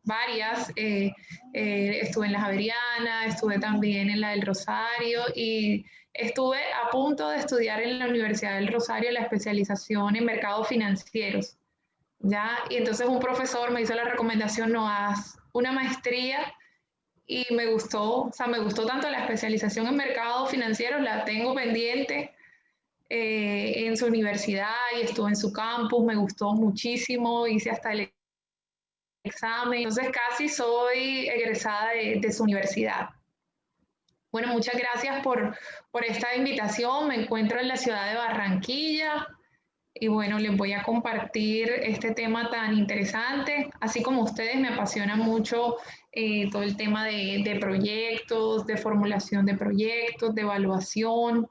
varias, estuve en la Javeriana, estuve también en la del Rosario y estuve a punto de estudiar en la Universidad del Rosario la especialización en mercados financieros, ¿ya? Y entonces un profesor me hizo la recomendación, no, haz una maestría y me gustó, o sea, me gustó tanto la especialización en mercados financieros, la tengo pendiente en su universidad y estuve en su campus, me gustó muchísimo, hice hasta el examen, entonces casi soy egresada de su universidad. Bueno, muchas gracias por esta invitación, me encuentro en la ciudad de Barranquilla y bueno, les voy a compartir este tema tan interesante, así como ustedes me apasiona mucho todo el tema de proyectos, de formulación de proyectos, de evaluación,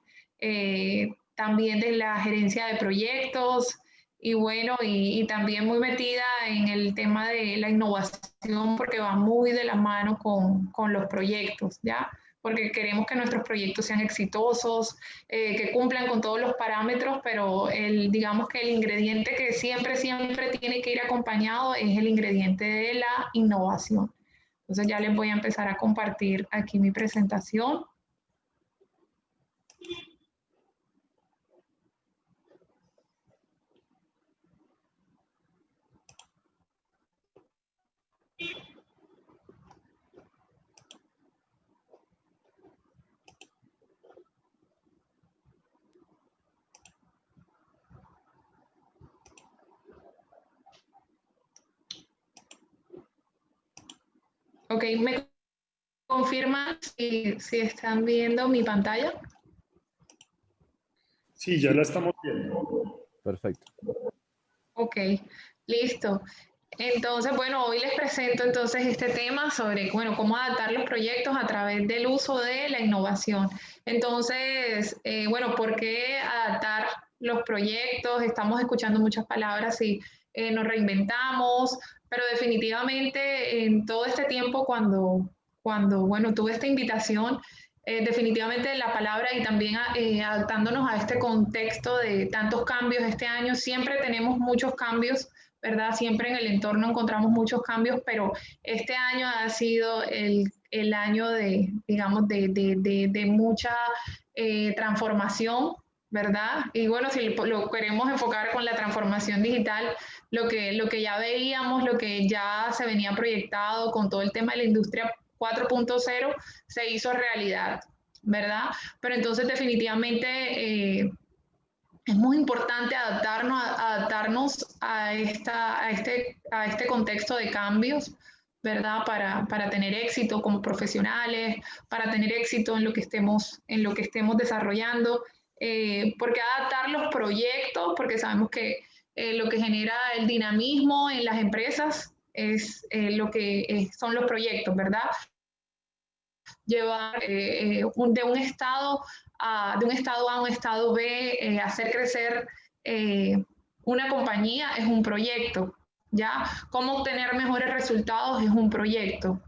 también de la gerencia de proyectos y bueno, y también muy metida en el tema de la innovación porque va muy de la mano con los proyectos, ¿ya? Porque queremos que nuestros proyectos sean exitosos, que cumplan con todos los parámetros, pero digamos que el ingrediente que siempre tiene que ir acompañado es el ingrediente de la innovación. Entonces ya les voy a empezar a compartir aquí mi presentación. Ok, ¿me confirman si están viendo mi pantalla? Sí, ya la estamos viendo. Perfecto. Ok, listo. Entonces, bueno, hoy les presento entonces este tema sobre, bueno, cómo adaptar los proyectos a través del uso de la innovación. Entonces, bueno, ¿por qué adaptar los proyectos? Estamos escuchando muchas palabras y nos reinventamos, pero definitivamente en todo este tiempo bueno, tuve esta invitación, definitivamente la palabra y también adaptándonos a este contexto de tantos cambios este año, siempre tenemos muchos cambios, ¿verdad? Siempre en el entorno encontramos muchos cambios, pero este año ha sido el año de, digamos, de mucha transformación, ¿verdad? Y bueno, si lo queremos enfocar con la transformación digital, lo que ya veíamos, lo que ya se venía proyectado con todo el tema de la industria 4.0 se hizo realidad, ¿verdad? Pero entonces definitivamente es muy importante adaptarnos a este contexto de cambios, ¿verdad? Para tener éxito como profesionales, para tener éxito en lo que estemos desarrollando, porque adaptar los proyectos, porque sabemos que lo que genera el dinamismo en las empresas es lo que son los proyectos, ¿verdad? Llevar de un estado A a un estado B, hacer crecer una compañía es un proyecto, ¿ya? Cómo obtener mejores resultados es un proyecto.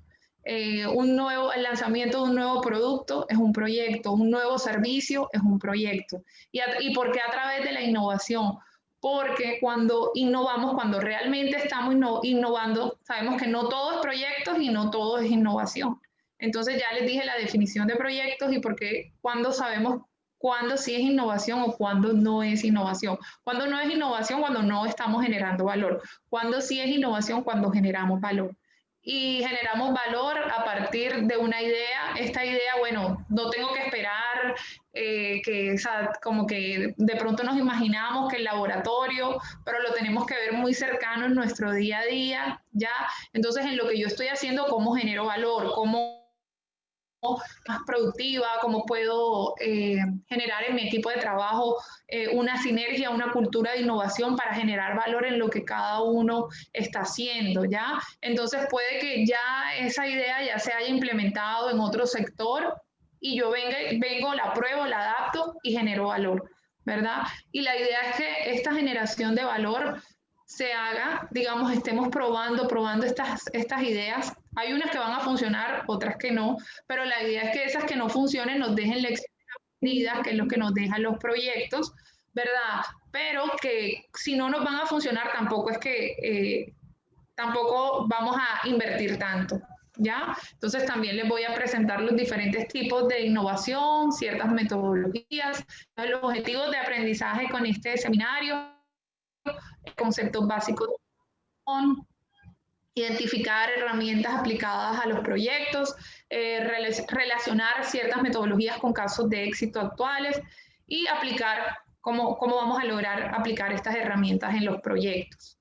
El lanzamiento de un nuevo producto es un proyecto, un nuevo servicio es un proyecto. ¿Y por qué a través de la innovación? Porque cuando innovamos, cuando realmente estamos innovando, sabemos que no todo es proyectos y no todo es innovación. Entonces ya les dije la definición de proyectos y por qué, cuándo sabemos cuándo sí es innovación o cuándo no es innovación. Cuándo no es innovación, cuando no estamos generando valor. Cuándo sí es innovación, cuando generamos valor. Y generamos valor a partir de una idea. Esta idea, bueno, no tengo que esperar o sea, como que de pronto nos imaginamos que el laboratorio, pero lo tenemos que ver muy cercano en nuestro día a día, ¿ya? Entonces, en lo que yo estoy haciendo, ¿cómo genero valor? ¿Cómo más productiva, cómo puedo generar en mi equipo de trabajo una sinergia, una cultura de innovación para generar valor en lo que cada uno está haciendo, ¿ya? Entonces puede que ya esa idea ya se haya implementado en otro sector y yo vengo, la pruebo, la adapto y genero valor, ¿verdad? Y la idea es que esta generación de valor se haga, digamos, estemos probando estas ideas. Hay unas que van a funcionar, otras que no, pero la idea es que esas que no funcionen nos dejen lecciones aprendidas, que es lo que nos dejan los proyectos, ¿verdad? Pero que si no nos van a funcionar, tampoco es que tampoco vamos a invertir tanto, ¿ya? Entonces también les voy a presentar los diferentes tipos de innovación, ciertas metodologías, los objetivos de aprendizaje con este seminario, conceptos básicos, identificar herramientas aplicadas a los proyectos, relacionar ciertas metodologías con casos de éxito actuales y aplicar cómo vamos a lograr aplicar estas herramientas en los proyectos.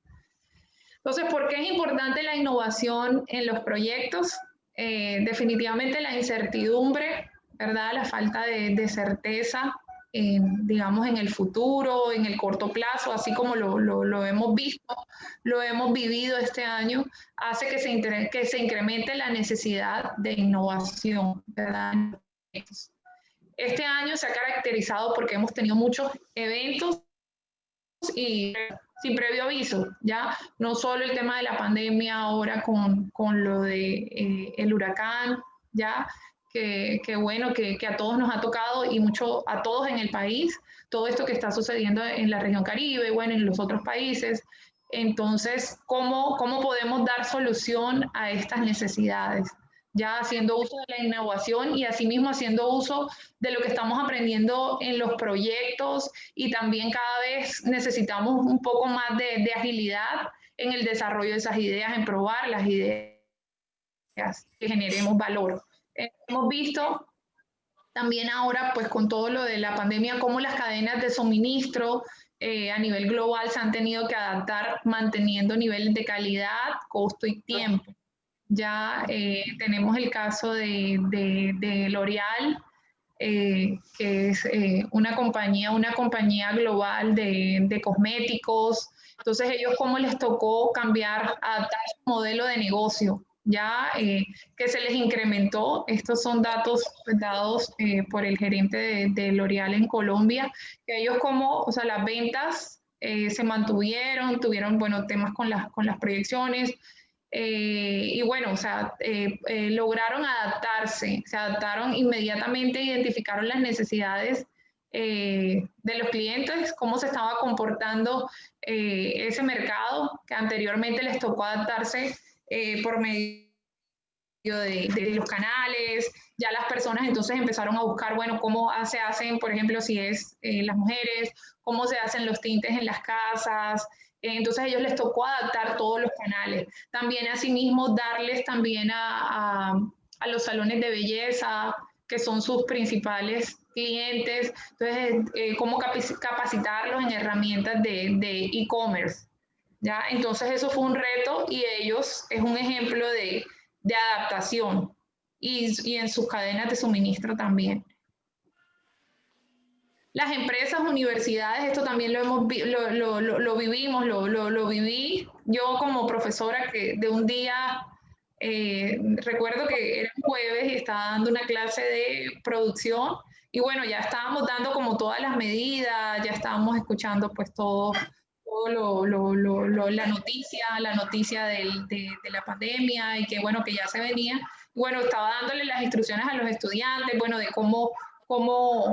Entonces, ¿por qué es importante la innovación en los proyectos? Definitivamente la incertidumbre, ¿verdad? La falta de certeza, digamos, en el futuro, en el corto plazo, así como lo hemos visto, lo hemos vivido este año, hace que se incremente la necesidad de innovación, ¿verdad? Este año se ha caracterizado porque hemos tenido muchos eventos y sin previo aviso, ya no solo el tema de la pandemia ahora con lo de el huracán, ya que bueno, que a todos nos ha tocado y mucho a todos en el país, todo esto que está sucediendo en la región Caribe, bueno, en los otros países. Entonces, ¿cómo podemos dar solución a estas necesidades? Ya haciendo uso de la innovación y asimismo haciendo uso de lo que estamos aprendiendo en los proyectos y también cada vez necesitamos un poco más de agilidad en el desarrollo de esas ideas, en probar las ideas que generemos valor. Hemos visto también ahora, pues con todo lo de la pandemia, cómo las cadenas de suministro a nivel global se han tenido que adaptar manteniendo niveles de calidad, costo y tiempo. Ya tenemos el caso de L'Oréal, que es una compañía global de cosméticos. Entonces, ellos cómo les tocó cambiar, adaptar su modelo de negocio, ya que se les incrementó. Estos son datos pues, dados por el gerente de L'Oréal en Colombia, que ellos como, o sea, las ventas se mantuvieron, tuvieron, bueno, temas con las proyecciones, y bueno, o sea, lograron adaptarse, se adaptaron inmediatamente, identificaron las necesidades de los clientes, cómo se estaba comportando ese mercado, que anteriormente les tocó adaptarse por medio de los canales, ya las personas entonces empezaron a buscar, bueno, cómo se hacen, por ejemplo, si es las mujeres, cómo se hacen los tintes en las casas, entonces a ellos les tocó adaptar todos los canales. También asimismo darles también a los salones de belleza, que son sus principales clientes, entonces cómo capacitarlos en herramientas de e-commerce. ¿Ya? Entonces eso fue un reto y ellos es un ejemplo de adaptación y en sus cadenas de suministro también. Las empresas, universidades, esto también lo vivimos, lo viví yo como profesora que de un día, recuerdo que era un jueves y estaba dando una clase de producción y bueno, ya estábamos dando como todas las medidas, ya estábamos escuchando pues todo la noticia de la pandemia y que bueno, que ya se venía. Bueno, estaba dándole las instrucciones a los estudiantes, bueno, de cómo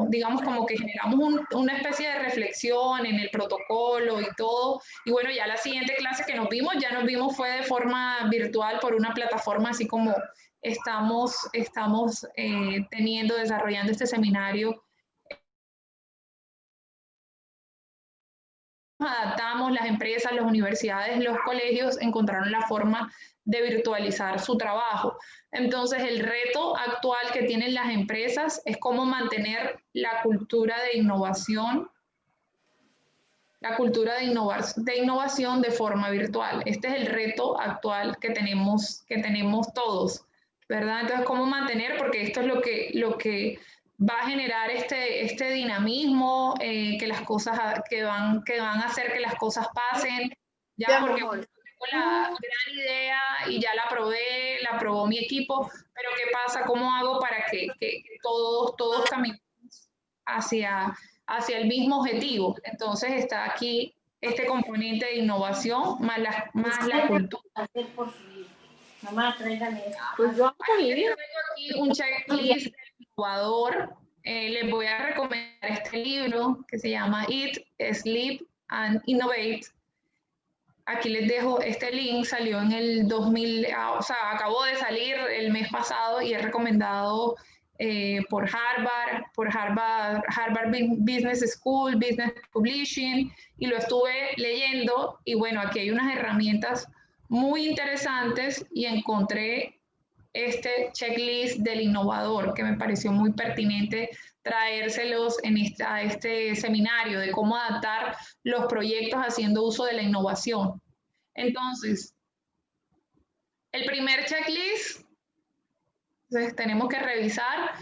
digamos, como que generamos una especie de reflexión en el protocolo y todo. Y bueno, ya la siguiente clase que nos vimos, ya nos vimos fue de forma virtual por una plataforma así como estamos desarrollando este seminario. Adaptamos, las empresas, las universidades, los colegios encontraron la forma de virtualizar su trabajo. Entonces, el reto actual que tienen las empresas es cómo mantener la cultura de innovación, de innovación de forma virtual. Este es el reto actual que tenemos todos, ¿verdad? Entonces, cómo mantener, porque esto es lo que va a generar este dinamismo, que las cosas que van a hacer que las cosas pasen, ya porque tengo la gran idea y ya la probó mi equipo, pero ¿qué pasa? ¿Cómo hago para que todos caminemos hacia el mismo objetivo? Entonces está aquí este componente de innovación más la cultura. Pues yo traigo aquí un checklist innovador. Les voy a recomendar este libro que se llama Eat, Sleep and Innovate. aquí les dejo este link, salió en el 2000, o sea, acabó de salir el mes pasado y es recomendado por Harvard Business School, Business Publishing, y lo estuve leyendo y bueno, aquí hay unas herramientas muy interesantes y encontré este checklist del innovador que me pareció muy pertinente traérselos a este seminario de cómo adaptar los proyectos haciendo uso de la innovación. Entonces, el primer checklist, entonces tenemos que revisar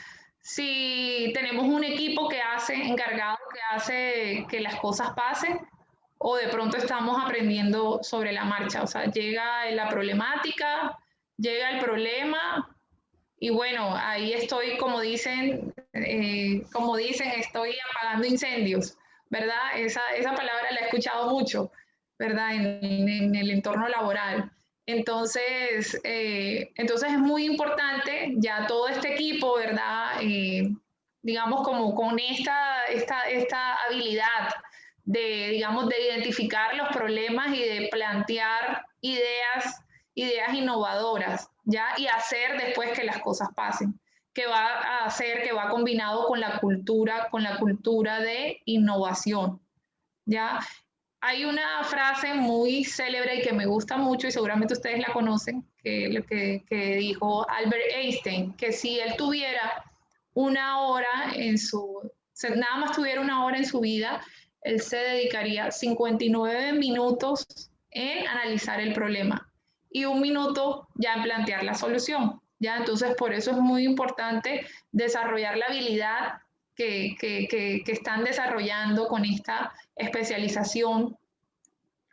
si tenemos un equipo encargado que hace que las cosas pasen o de pronto estamos aprendiendo sobre la marcha. O sea, llega la problemática, llega el problema y bueno, ahí estoy, como dicen, estoy apagando incendios, ¿verdad? Esa palabra la he escuchado mucho, ¿verdad? En el entorno laboral. Entonces es muy importante ya todo este equipo, ¿verdad? Digamos, como con esta habilidad de, digamos, de identificar los problemas y de plantear ideas innovadoras, ¿ya? Y hacer después que las cosas pasen, que va a hacer, que va combinado con la cultura de innovación, ¿ya? Hay una frase muy célebre y que me gusta mucho y seguramente ustedes la conocen, que dijo Albert Einstein, que si él tuviera una hora nada más tuviera una hora en su vida, él se dedicaría 59 minutos en analizar el problema y 1 minuto ya en plantear la solución, ¿ya? Entonces, por eso es muy importante desarrollar la habilidad que están desarrollando con esta especialización.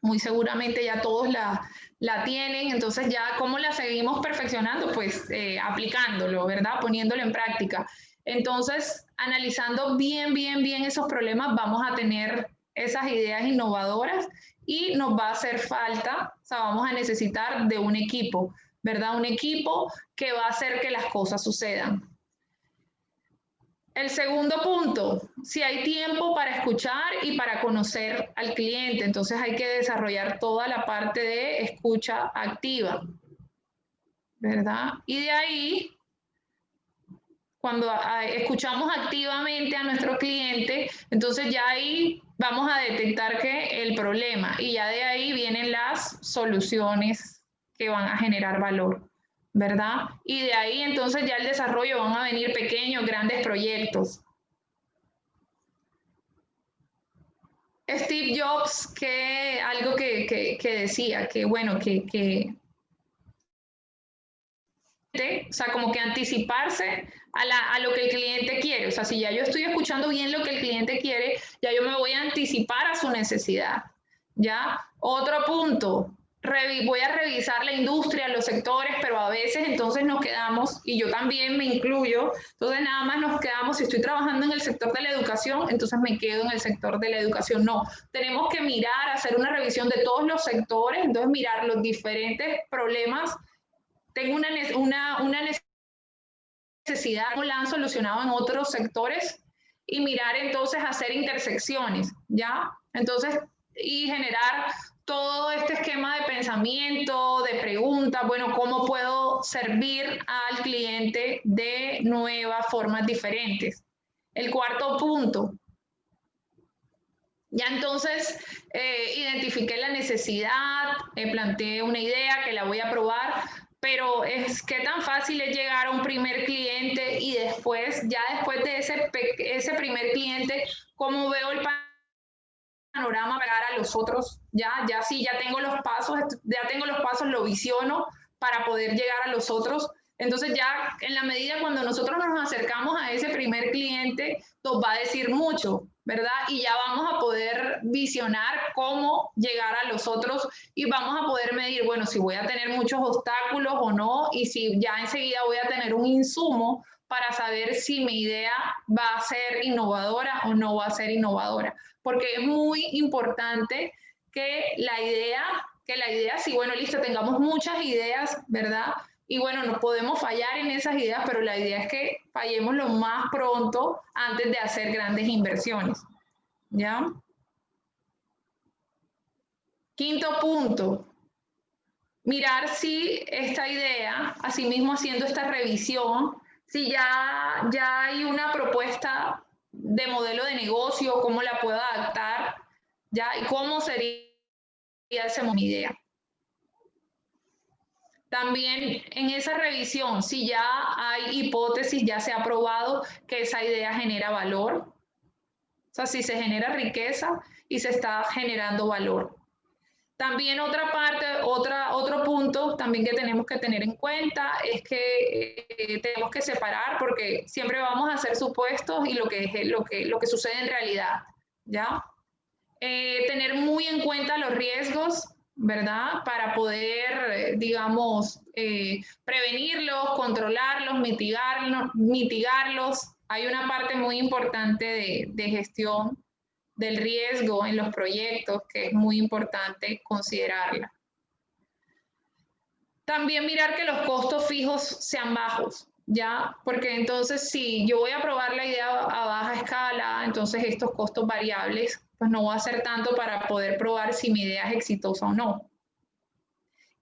Muy seguramente ya todos la tienen, entonces ya cómo la seguimos perfeccionando, pues aplicándolo, ¿verdad? Poniéndolo en práctica. Entonces, analizando bien esos problemas, vamos a tener esas ideas innovadoras y nos va a hacer falta, o sea, vamos a necesitar de un equipo, ¿verdad? Un equipo que va a hacer que las cosas sucedan. El segundo punto, si hay tiempo para escuchar y para conocer al cliente, entonces hay que desarrollar toda la parte de escucha activa, ¿verdad? Y de ahí, cuando escuchamos activamente a nuestro cliente, entonces ya ahí vamos a detectar que el problema y ya de ahí vienen las soluciones que van a generar valor, ¿verdad? Y de ahí entonces ya el desarrollo van a venir pequeños, grandes proyectos. Steve Jobs, algo que decía, que bueno, o sea, como que anticiparse a lo que el cliente quiere. O sea, si ya yo estoy escuchando bien lo que el cliente quiere, ya yo me voy a anticipar a su necesidad, ¿ya? Otro punto, voy a revisar la industria, los sectores, pero a veces entonces nos quedamos, y yo también me incluyo, entonces nada más nos quedamos, si estoy trabajando en el sector de la educación, entonces me quedo en el sector de la educación. No, tenemos que mirar, hacer una revisión de todos los sectores, entonces mirar los diferentes problemas. Tengo una necesidad, cómo la han solucionado en otros sectores y mirar entonces hacer intersecciones, ¿ya? Entonces, y generar todo este esquema de pensamiento, de preguntas, bueno, ¿cómo puedo servir al cliente de nuevas formas diferentes? El cuarto punto, ya entonces identifiqué la necesidad, planteé una idea que la voy a probar, pero es qué tan fácil es llegar a un primer cliente y después, ya después de ese primer cliente, cómo veo el panorama para llegar a los otros, ya sí, ya tengo los pasos, lo visiono para poder llegar a los otros. Entonces ya en la medida cuando nosotros nos acercamos a ese primer cliente, nos va a decir mucho, ¿verdad? Y ya vamos a poder visionar cómo llegar a los otros y vamos a poder medir, bueno, si voy a tener muchos obstáculos o no, y si ya enseguida voy a tener un insumo para saber si mi idea va a ser innovadora o no va a ser innovadora. Porque es muy importante que la idea, sí, bueno, listo, tengamos muchas ideas, ¿verdad? Y bueno, no podemos fallar en esas ideas, pero la idea es que fallemos lo más pronto antes de hacer grandes inversiones, ¿ya? Quinto punto, mirar si esta idea, asimismo haciendo esta revisión, si ya hay una propuesta de modelo de negocio, cómo la puedo adaptar, ya, y cómo sería esa idea. También en esa revisión, si ya hay hipótesis, ya se ha probado que esa idea genera valor, o sea, si se genera riqueza y se está generando valor. También otra parte, otro punto también que tenemos que tener en cuenta es que tenemos que separar, porque siempre vamos a hacer supuestos y lo que sucede en realidad, ¿ya? Tener muy en cuenta los riesgos, ¿verdad? Para poder, digamos, prevenirlos, controlarlos, mitigarlos. Hay una parte muy importante de gestión del riesgo en los proyectos que es muy importante considerarla. También mirar que los costos fijos sean bajos, ¿ya? Porque entonces si yo voy a probar la idea a baja escala, entonces estos costos variables, pues no va a ser tanto para poder probar si mi idea es exitosa o no.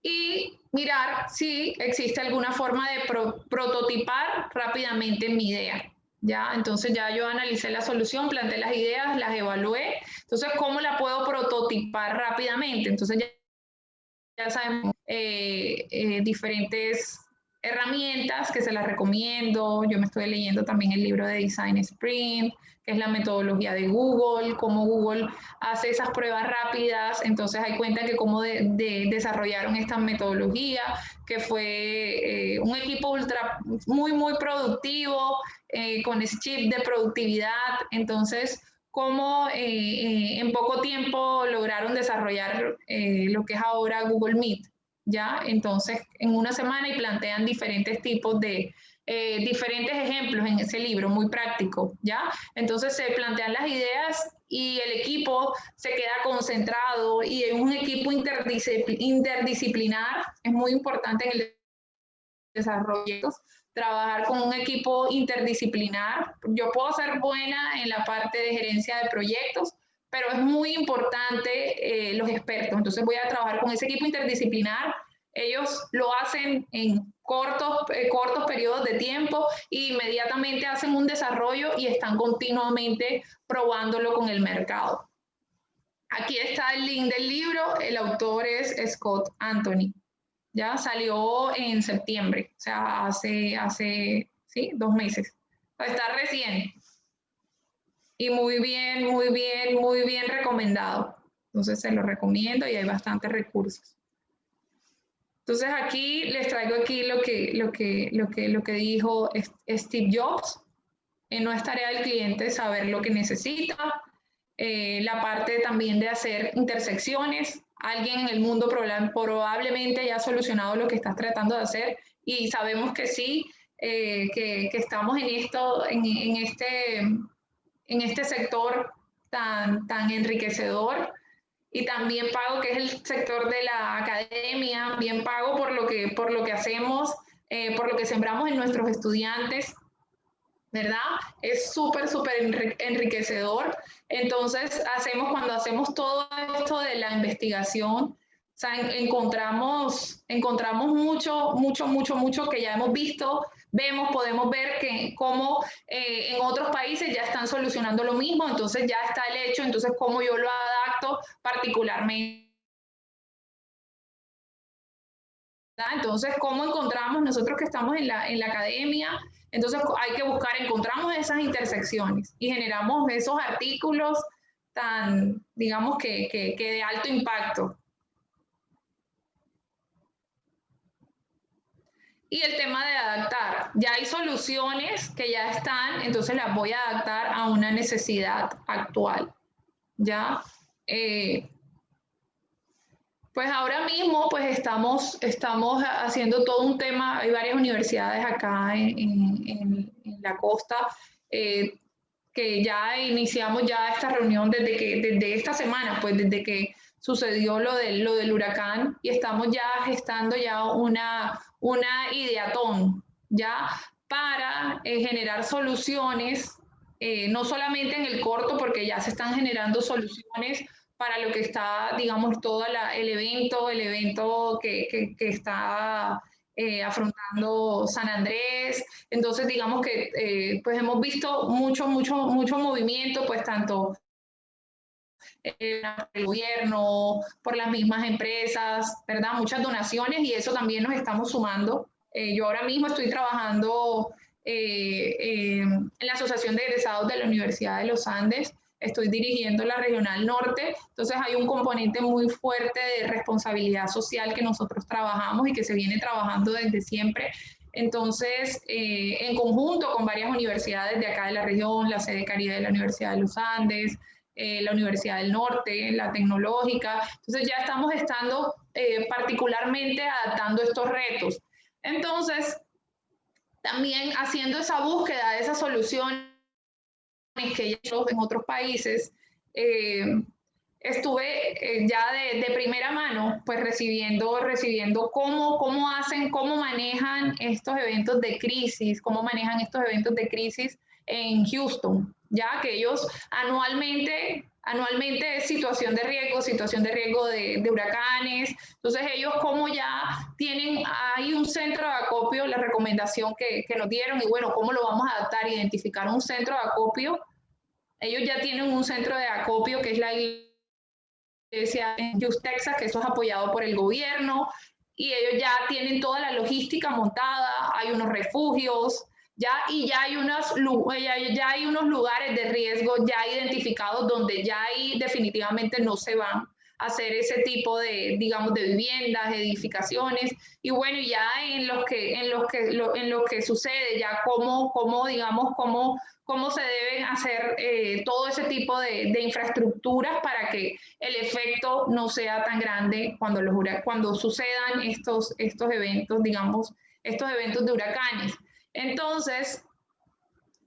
Y mirar si existe alguna forma de prototipar rápidamente mi idea. ¿Ya? Entonces ya yo analicé la solución, planteé las ideas, las evalué. Entonces, ¿cómo la puedo prototipar rápidamente? Entonces ya sabemos diferentes herramientas que se las recomiendo. Yo me estoy leyendo también el libro de Design Sprint, que es la metodología de Google, cómo Google hace esas pruebas rápidas. Entonces hay cuenta que cómo desarrollaron esta metodología, que fue un equipo muy productivo, con chip de productividad. Entonces, cómo en poco tiempo lograron desarrollar lo que es ahora Google Meet, ¿ya? Entonces, en una semana y plantean diferentes tipos de, diferentes ejemplos en ese libro, muy práctico, ¿ya? Entonces se plantean las ideas y el equipo se queda concentrado y es un equipo interdisciplinar, es muy importante en el desarrollo, trabajar con un equipo interdisciplinar. Yo puedo ser buena en la parte de gerencia de proyectos, pero es muy importante los expertos. Entonces voy a trabajar con ese equipo interdisciplinar. Ellos lo hacen en cortos periodos de tiempo e inmediatamente hacen un desarrollo y están continuamente probándolo con el mercado. Aquí está el link del libro. El autor es Scott Anthony. Ya salió en septiembre, o sea, hace ¿sí? 2 meses. Está recién. Y muy bien recomendado. Entonces se lo recomiendo y hay bastantes recursos. Entonces aquí les traigo aquí lo que dijo Steve Jobs. No es tarea del cliente saber lo que necesita. La parte también de hacer intersecciones. Alguien en el mundo probablemente ya ha solucionado lo que estás tratando de hacer y sabemos que sí, que estamos en este sector tan enriquecedor y también pago, que es el sector de la academia, bien pago por lo que hacemos, por lo que sembramos en nuestros estudiantes, ¿verdad? Es súper enriquecedor. Entonces, cuando hacemos todo esto de la investigación, o sea, encontramos mucho que ya hemos visto, podemos ver que cómo en otros países ya están solucionando lo mismo, entonces ya está el hecho, entonces cómo yo lo adapto particularmente. Entonces, ¿cómo encontramos nosotros que estamos en la academia? Entonces, hay que encontramos esas intersecciones y generamos esos artículos tan, digamos, que de alto impacto. Y el tema de adaptar. Ya hay soluciones que ya están, entonces las voy a adaptar a una necesidad actual. ¿Ya? Pues ahora mismo pues estamos haciendo todo un tema, hay varias universidades acá en la costa que ya iniciamos ya esta reunión desde esta semana, pues desde que sucedió lo del huracán y estamos ya gestando ya una ideatón, ya para generar soluciones, no solamente en el corto, porque ya se están generando soluciones para lo que está, digamos, todo el evento que está afrontando San Andrés. Entonces, digamos que pues hemos visto mucho movimiento, pues tanto el gobierno, por las mismas empresas, ¿verdad? Muchas donaciones y eso también nos estamos sumando. Yo ahora mismo estoy trabajando en la Asociación de Egresados de la Universidad de los Andes, estoy dirigiendo la Regional Norte, entonces hay un componente muy fuerte de responsabilidad social que nosotros trabajamos y que se viene trabajando desde siempre. Entonces, en conjunto con varias universidades de acá de la región, la sede Caribe de la Universidad de los Andes, la Universidad del Norte, la Tecnológica, entonces ya estamos estando particularmente adaptando estos retos. Entonces, también haciendo esa búsqueda de esas soluciones que he hecho en otros países, estuve ya de primera mano, pues recibiendo cómo hacen, cómo manejan estos eventos de crisis, cómo manejan estos eventos de crisis en Houston, ya que ellos anualmente es situación de riesgo de huracanes, entonces ellos como ya tienen, hay un centro de acopio, la recomendación que nos dieron y bueno, ¿cómo lo vamos a adaptar? Identificar un centro de acopio, ellos ya tienen un centro de acopio que es la iglesia en Houston, Texas, que eso es apoyado por el gobierno y ellos ya tienen toda la logística montada, hay unos refugios, ya hay unos lugares de riesgo ya identificados donde ya ahí definitivamente no se van a hacer ese tipo de, digamos, de viviendas, edificaciones y bueno, ya en lo que sucede, ya cómo se deben hacer todo ese tipo de infraestructuras para que el efecto no sea tan grande cuando sucedan estos eventos, digamos, estos eventos de huracanes. Entonces,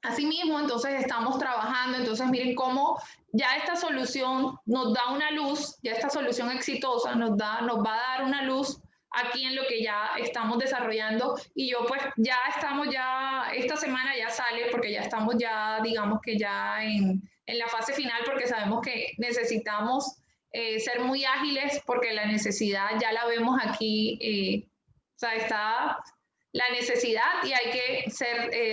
asimismo, entonces estamos trabajando, entonces miren cómo ya esta solución nos da una luz, ya esta solución exitosa nos va a dar una luz aquí en lo que ya estamos desarrollando y yo pues ya estamos esta semana ya sale porque ya estamos ya, digamos que ya en la fase final porque sabemos que necesitamos ser muy ágiles porque la necesidad ya la vemos aquí, o sea, está la necesidad y hay que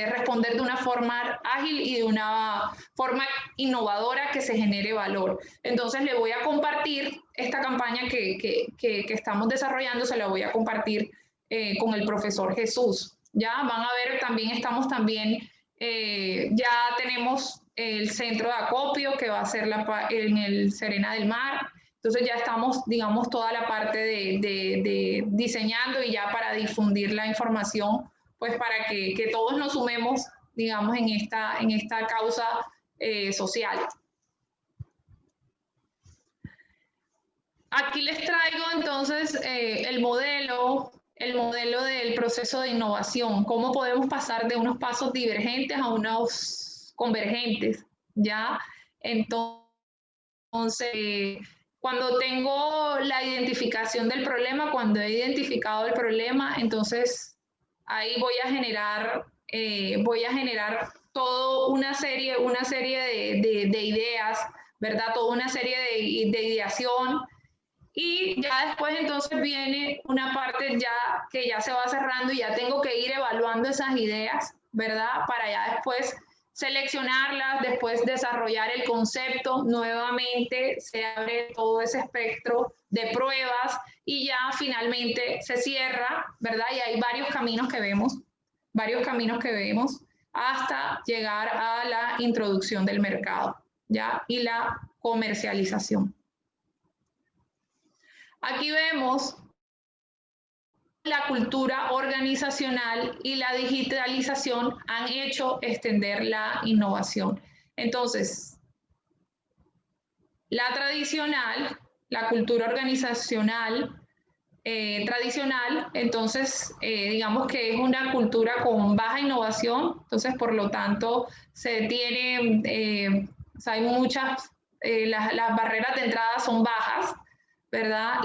responder de una forma ágil y de una forma innovadora que se genere valor. Entonces le voy a compartir esta campaña que estamos desarrollando, se la voy a compartir con el profesor Jesús. Ya van a ver, ya tenemos el centro de acopio que va a ser en el Serena del Mar. Entonces ya estamos, digamos, toda la parte de diseñando y ya para difundir la información, pues para que todos nos sumemos, digamos, en esta causa social. Aquí les traigo entonces el modelo del proceso de innovación, cómo podemos pasar de unos pasos divergentes a unos convergentes, ¿ya? Entonces, cuando tengo la identificación del problema, cuando he identificado el problema, entonces ahí voy a generar toda una serie de ideas, ¿verdad? Toda una serie de ideación y ya después entonces viene una parte ya que ya se va cerrando y ya tengo que ir evaluando esas ideas, ¿verdad? Para ya después seleccionarlas, después desarrollar el concepto, nuevamente se abre todo ese espectro de pruebas y ya finalmente se cierra, ¿verdad? Y hay varios caminos que vemos hasta llegar a la introducción del mercado, ¿ya? Y la comercialización. Aquí vemos la cultura organizacional y la digitalización han hecho extender la innovación. Entonces, la cultura organizacional tradicional, entonces digamos que es una cultura con baja innovación, entonces por lo tanto se tiene, o sea, hay muchas, las barreras de entrada son bajas, ¿verdad?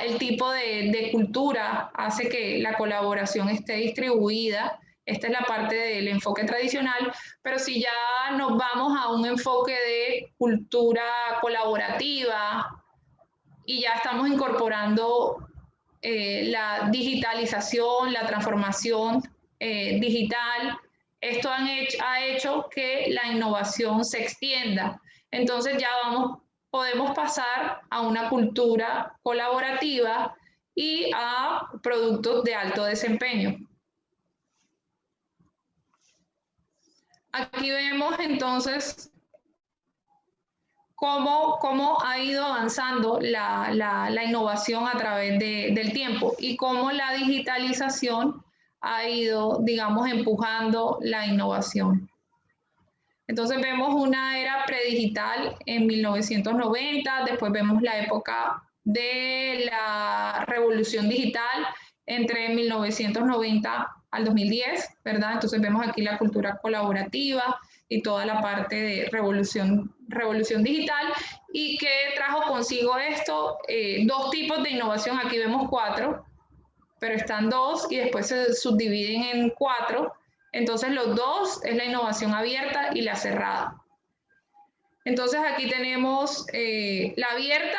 El tipo de cultura hace que la colaboración esté distribuida. Esta es la parte del enfoque tradicional, pero si ya nos vamos a un enfoque de cultura colaborativa, y ya estamos incorporando la digitalización, la transformación digital. Esto ha hecho que la innovación se extienda. Entonces ya podemos pasar a una cultura colaborativa y a productos de alto desempeño. Aquí vemos entonces cómo ha ido avanzando la innovación a través del tiempo y cómo la digitalización ha ido, digamos, empujando la innovación. Entonces vemos una era predigital en 1990, después vemos la época de la revolución digital entre 1990 al 2010, ¿verdad? Entonces vemos aquí la cultura colaborativa y toda la parte de revolución digital. ¿Y qué trajo consigo esto? Dos tipos de innovación, aquí vemos 4, pero están 2 y después se subdividen en 4. Entonces los 2 es la innovación abierta y la cerrada. Entonces aquí tenemos la abierta,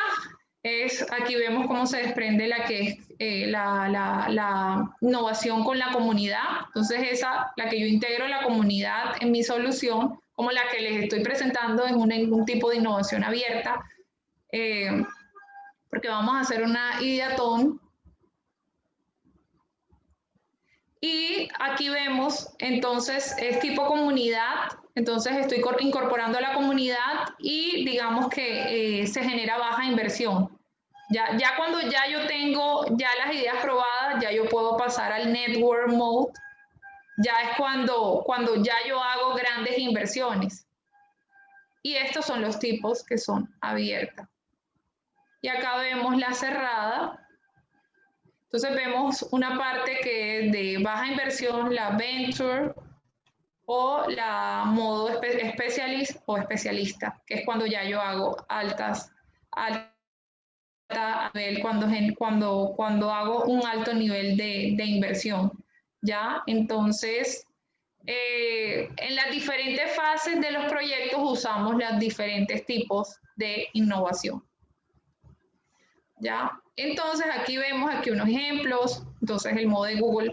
aquí vemos cómo se desprende la que es la innovación con la comunidad. Entonces la que yo integro la comunidad en mi solución, como la que les estoy presentando, es un tipo de innovación abierta, porque vamos a hacer una ideathon. Y aquí vemos, entonces, es tipo comunidad, entonces estoy incorporando a la comunidad y digamos que se genera baja inversión. Ya cuando ya yo tengo ya las ideas probadas, ya yo puedo pasar al network mode, ya es cuando ya yo hago grandes inversiones. Y estos son los tipos que son abiertas. Y acá vemos la cerrada. Entonces vemos una parte que es de baja inversión, la venture o la modo specialist o especialista, que es cuando ya yo hago alta nivel, cuando hago un alto nivel de inversión, ¿ya? Entonces, en las diferentes fases de los proyectos usamos los diferentes tipos de innovación, ¿ya? Entonces aquí vemos unos ejemplos. Entonces el modo de Google,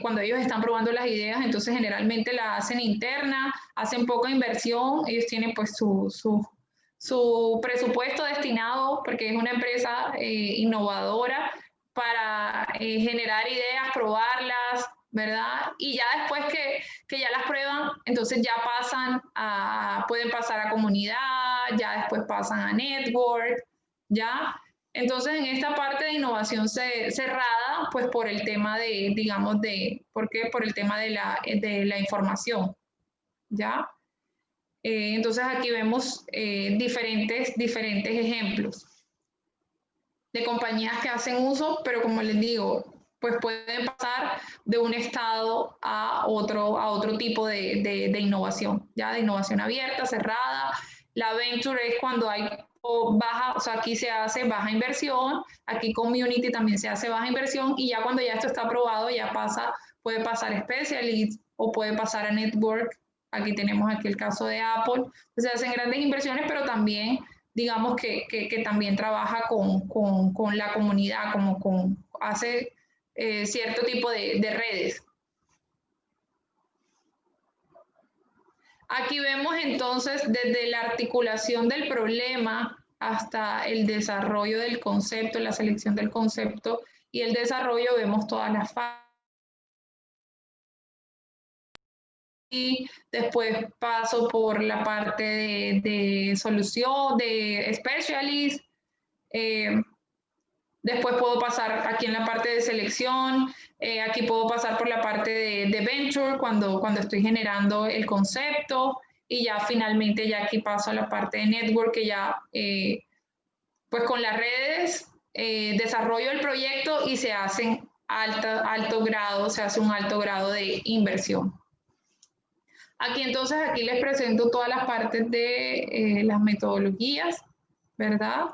cuando ellos están probando las ideas, entonces generalmente la hacen interna, hacen poca inversión, ellos tienen pues su presupuesto destinado, porque es una empresa innovadora, para generar ideas, probarlas, ¿verdad? Y ya después que ya las prueban, entonces ya pueden pasar a comunidad, ya después pasan a network, ¿ya? Entonces, en esta parte de innovación cerrada, pues por el tema de, digamos, ¿por qué? Por el tema de la información, ¿ya? Entonces, aquí vemos diferentes ejemplos de compañías que hacen uso, pero como les digo, pues pueden pasar de un estado a otro tipo de innovación, ¿ya? De innovación abierta, cerrada. La venture es cuando hay baja, o sea, aquí se hace baja inversión, aquí community también se hace baja inversión, y ya cuando ya esto está aprobado, ya puede pasar a specialist o puede pasar a network. Aquí tenemos el caso de Apple. Se hacen grandes inversiones, pero también digamos que también trabaja con la comunidad, hace cierto tipo de redes. Aquí vemos entonces desde la articulación del problema hasta el desarrollo del concepto, la selección del concepto y el desarrollo, vemos todas las fases. Y después paso por la parte de solución, de specialist. Después puedo pasar aquí en la parte de selección, aquí puedo pasar por la parte de venture cuando estoy generando el concepto, y ya finalmente ya aquí paso a la parte de network, que ya pues con las redes desarrollo el proyecto y se hace alto grado, se hace un alto grado de inversión. Aquí entonces, aquí les presento todas las partes de las metodologías, ¿verdad?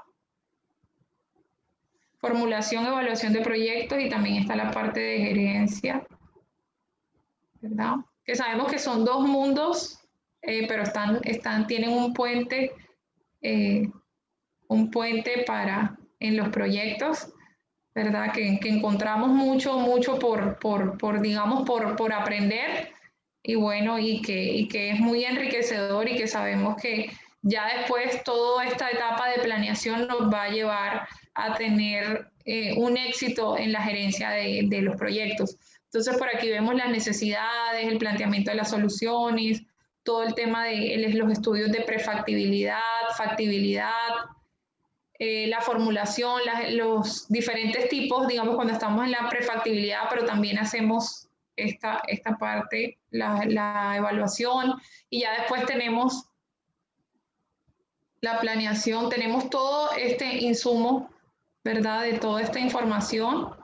Formulación, evaluación de proyectos, y también está la parte de gerencia, ¿verdad? Que sabemos que son dos mundos, pero tienen un puente en los proyectos, ¿verdad? Que encontramos mucho por aprender, y bueno, y que es muy enriquecedor, y que sabemos que ya después toda esta etapa de planeación nos va a llevar a tener un éxito en la gerencia de los proyectos. Entonces, por aquí vemos las necesidades, el planteamiento de las soluciones, todo el tema de los estudios de prefactibilidad, factibilidad, la formulación, los diferentes tipos, digamos, cuando estamos en la prefactibilidad, pero también hacemos esta parte, la evaluación, y ya después tenemos la planeación, tenemos todo este insumo, ¿verdad? De toda esta información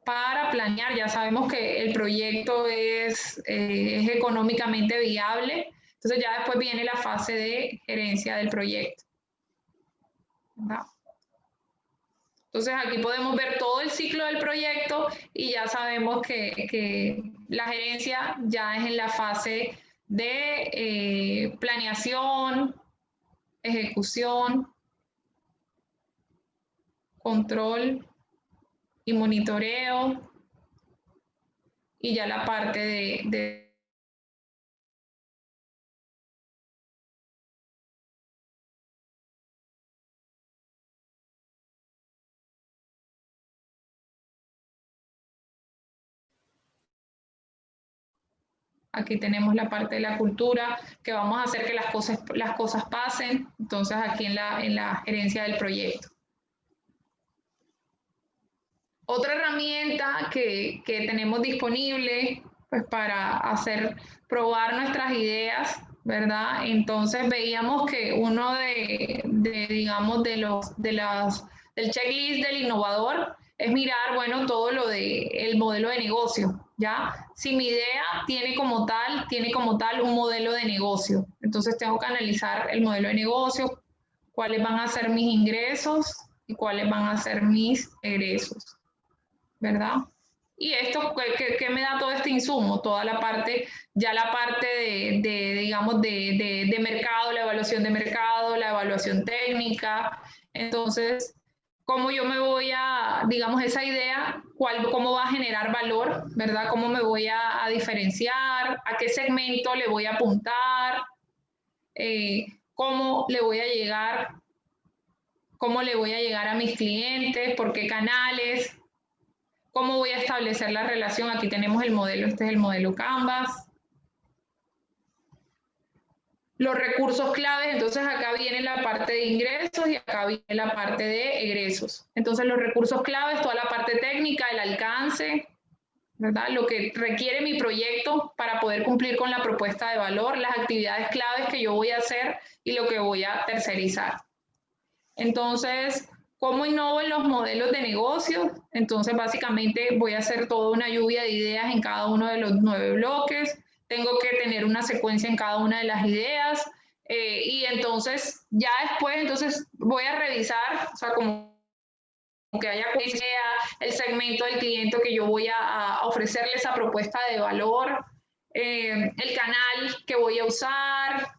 para planear. Ya sabemos que el proyecto es económicamente viable, entonces ya después viene la fase de gerencia del proyecto, ¿verdad? Entonces aquí podemos ver todo el ciclo del proyecto, y ya sabemos que la gerencia ya es en la fase de planeación, ejecución, control y monitoreo, y ya la parte de aquí tenemos la parte de la cultura, que vamos a hacer que las cosas pasen, entonces aquí en la gerencia del proyecto. Otra herramienta que tenemos disponible, pues, para probar nuestras ideas, ¿verdad? Entonces veíamos que uno digamos, del checklist del innovador es mirar, bueno, todo lo del modelo de negocio, ¿ya? Si mi idea tiene como tal un modelo de negocio, entonces tengo que analizar el modelo de negocio, cuáles van a ser mis ingresos y cuáles van a ser mis egresos, ¿verdad? Y esto, ¿qué me da todo este insumo? Toda la parte digamos, de mercado, la evaluación de mercado, la evaluación técnica. Entonces, ¿cómo yo me voy digamos, esa idea, cómo va a generar valor, ¿verdad? ¿Cómo me voy a diferenciar? ¿A qué segmento le voy a apuntar? ¿Cómo le voy a llegar? ¿Cómo le voy a llegar a mis clientes? ¿Por qué canales? ¿Cómo voy a establecer la relación? Aquí tenemos el modelo, este es el modelo Canvas. Los recursos claves, entonces acá viene la parte de ingresos y acá viene la parte de egresos. Entonces los recursos claves, toda la parte técnica, el alcance, ¿verdad? Lo que requiere mi proyecto para poder cumplir con la propuesta de valor, las actividades claves que yo voy a hacer y lo que voy a tercerizar. Entonces, ¿cómo innovo en los modelos de negocio? Entonces, básicamente voy a hacer toda una lluvia de ideas en cada uno de los 9 bloques. Tengo que tener una secuencia en cada una de las ideas. Y entonces, ya después, entonces voy a revisar, o sea, como que haya el segmento del cliente que yo voy a ofrecerle esa propuesta de valor, el canal que voy a usar,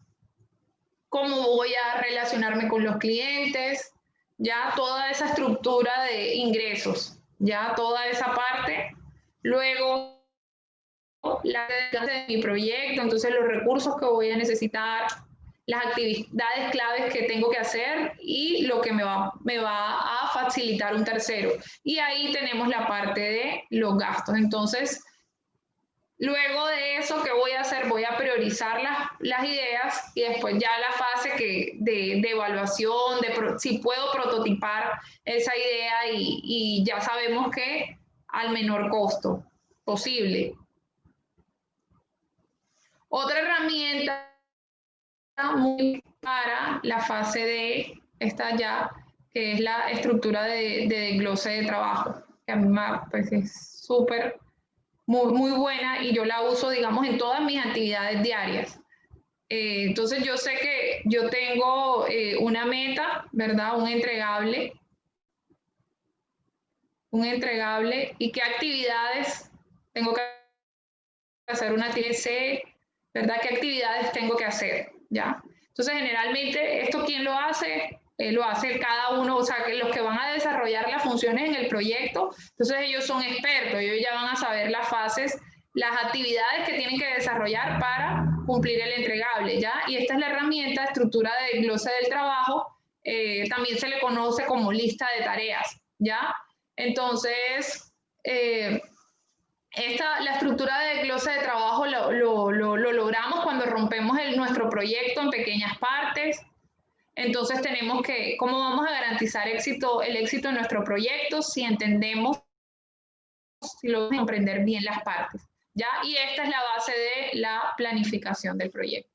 cómo voy a relacionarme con los clientes, ya toda esa estructura de ingresos, ya toda esa parte. Luego, la de mi proyecto, entonces los recursos que voy a necesitar, las actividades claves que tengo que hacer y lo que me va a facilitar un tercero. Y ahí tenemos la parte de los gastos. Entonces, luego de eso, ¿qué voy a hacer? Voy a priorizar las ideas, y después ya la fase de evaluación, si puedo prototipar esa idea, y ya sabemos que al menor costo posible. Otra herramienta muy para la fase de esta ya, que es la estructura de desglose de trabajo, que a mí pues, es súper muy buena, y yo la uso, digamos, en todas mis actividades diarias. Entonces yo sé que yo tengo una meta, ¿verdad? Un entregable, y qué actividades tengo que hacer, una TC, ¿verdad? ¿Qué actividades tengo que hacer? ¿Ya? Entonces, generalmente, ¿esto quién lo hace? lo hace cada uno, o sea, que los que van a desarrollar las funciones en el proyecto, entonces ellos son expertos, ellos ya van a saber las fases, las actividades que tienen que desarrollar para cumplir el entregable, ¿ya? Y esta es la herramienta, estructura de glosa del trabajo, también se le conoce como lista de tareas, ¿ya? Entonces, la estructura de glosa de trabajo lo logramos cuando rompemos nuestro proyecto en pequeñas partes. Entonces tenemos que, ¿cómo vamos a garantizar el éxito de nuestro proyecto? Si entendemos, si logramos comprender bien las partes, ¿ya? Y esta es la base de la planificación del proyecto.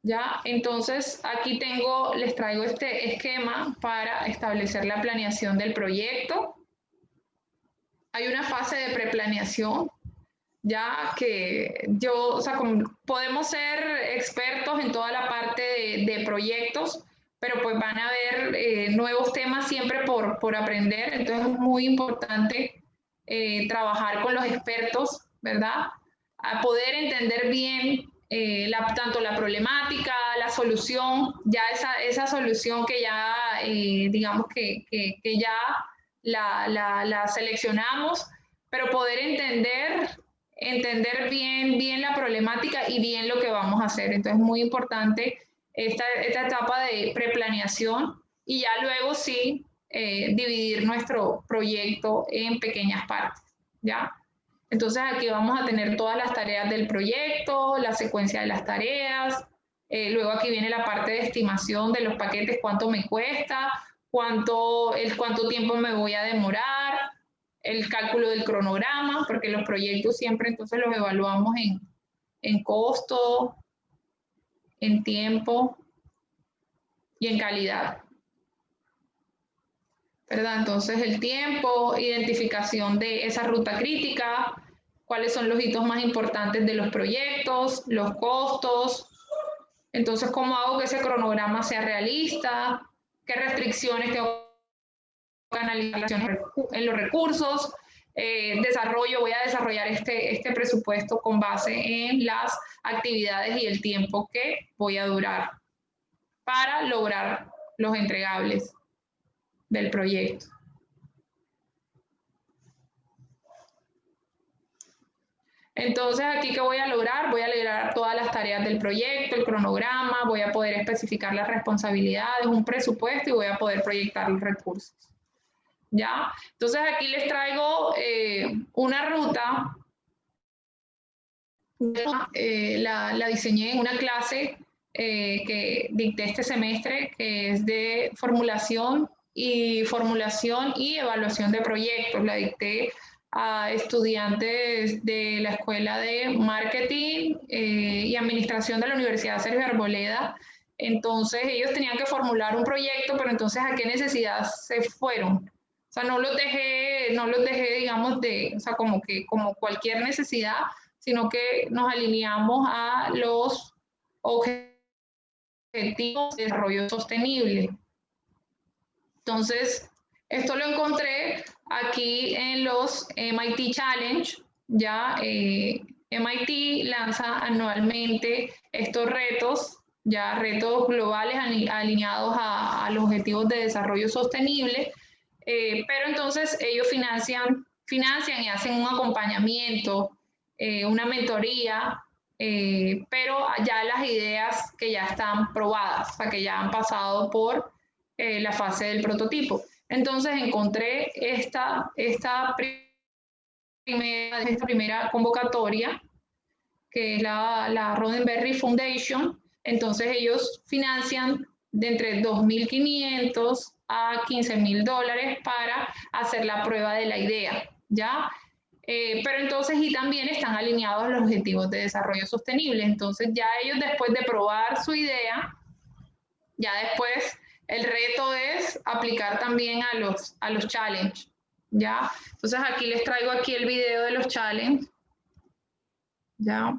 ¿Ya? Entonces, aquí les traigo este esquema para establecer la planeación del proyecto. Hay una fase de preplaneación, ya que o sea, como podemos ser expertos en toda la parte de proyectos, pero pues van a haber nuevos temas siempre por aprender, entonces es muy importante trabajar con los expertos, ¿verdad? A poder entender bien tanto la problemática, la solución, ya esa solución que ya, digamos que ya la seleccionamos, pero poder entender bien la problemática y bien lo que vamos a hacer. Entonces es muy importante esta etapa de preplaneación y ya luego sí dividir nuestro proyecto en pequeñas partes, ¿ya? Entonces aquí vamos a tener todas las tareas del proyecto, la secuencia de las tareas, luego aquí viene la parte de estimación de los paquetes, cuánto me cuesta, cuánto tiempo me voy a demorar, el cálculo del cronograma, porque los proyectos siempre entonces los evaluamos en costo, en tiempo y en calidad, ¿verdad? Entonces el tiempo, identificación de esa ruta crítica, cuáles son los hitos más importantes de los proyectos, los costos. Entonces, ¿cómo hago que ese cronograma sea realista? ¿Qué restricciones tengo que analizar en los recursos? Voy a desarrollar este presupuesto con base en las actividades y el tiempo que voy a durar para lograr los entregables del proyecto. Entonces, aquí, ¿qué voy a lograr? Voy a lograr todas las tareas del proyecto, el cronograma, voy a poder especificar las responsabilidades, un presupuesto y voy a poder proyectar los recursos. ¿Ya? Entonces, aquí les traigo una ruta, la diseñé en una clase que dicté este semestre, que es de formulación y evaluación de proyectos. La dicté a estudiantes de la Escuela de Marketing y Administración de la Universidad Sergio Arboleda. Entonces ellos tenían que formular un proyecto, pero entonces ¿a qué necesidad se fueron? O sea, no los dejé, digamos, o sea, como cualquier necesidad, sino que nos alineamos a los objetivos de desarrollo sostenible. Entonces, esto lo encontré aquí en los MIT Challenge, ya MIT lanza anualmente estos retos, ya retos globales alineados a los objetivos de desarrollo sostenible, pero entonces ellos financian y hacen un acompañamiento, una mentoría, pero ya las ideas que ya están probadas, o sea, que ya han pasado por la fase del prototipo. Entonces encontré esta primera convocatoria, que es la Roddenberry Foundation. Entonces ellos financian de entre $2.500 a $15.000 para hacer la prueba de la idea, ¿ya? Pero entonces, y también están alineados a los objetivos de desarrollo sostenible. Entonces ya ellos, después de probar su idea, ya después el reto es aplicar también a los challenge, ¿ya? Entonces aquí les traigo aquí el video de los challenge, ¿ya?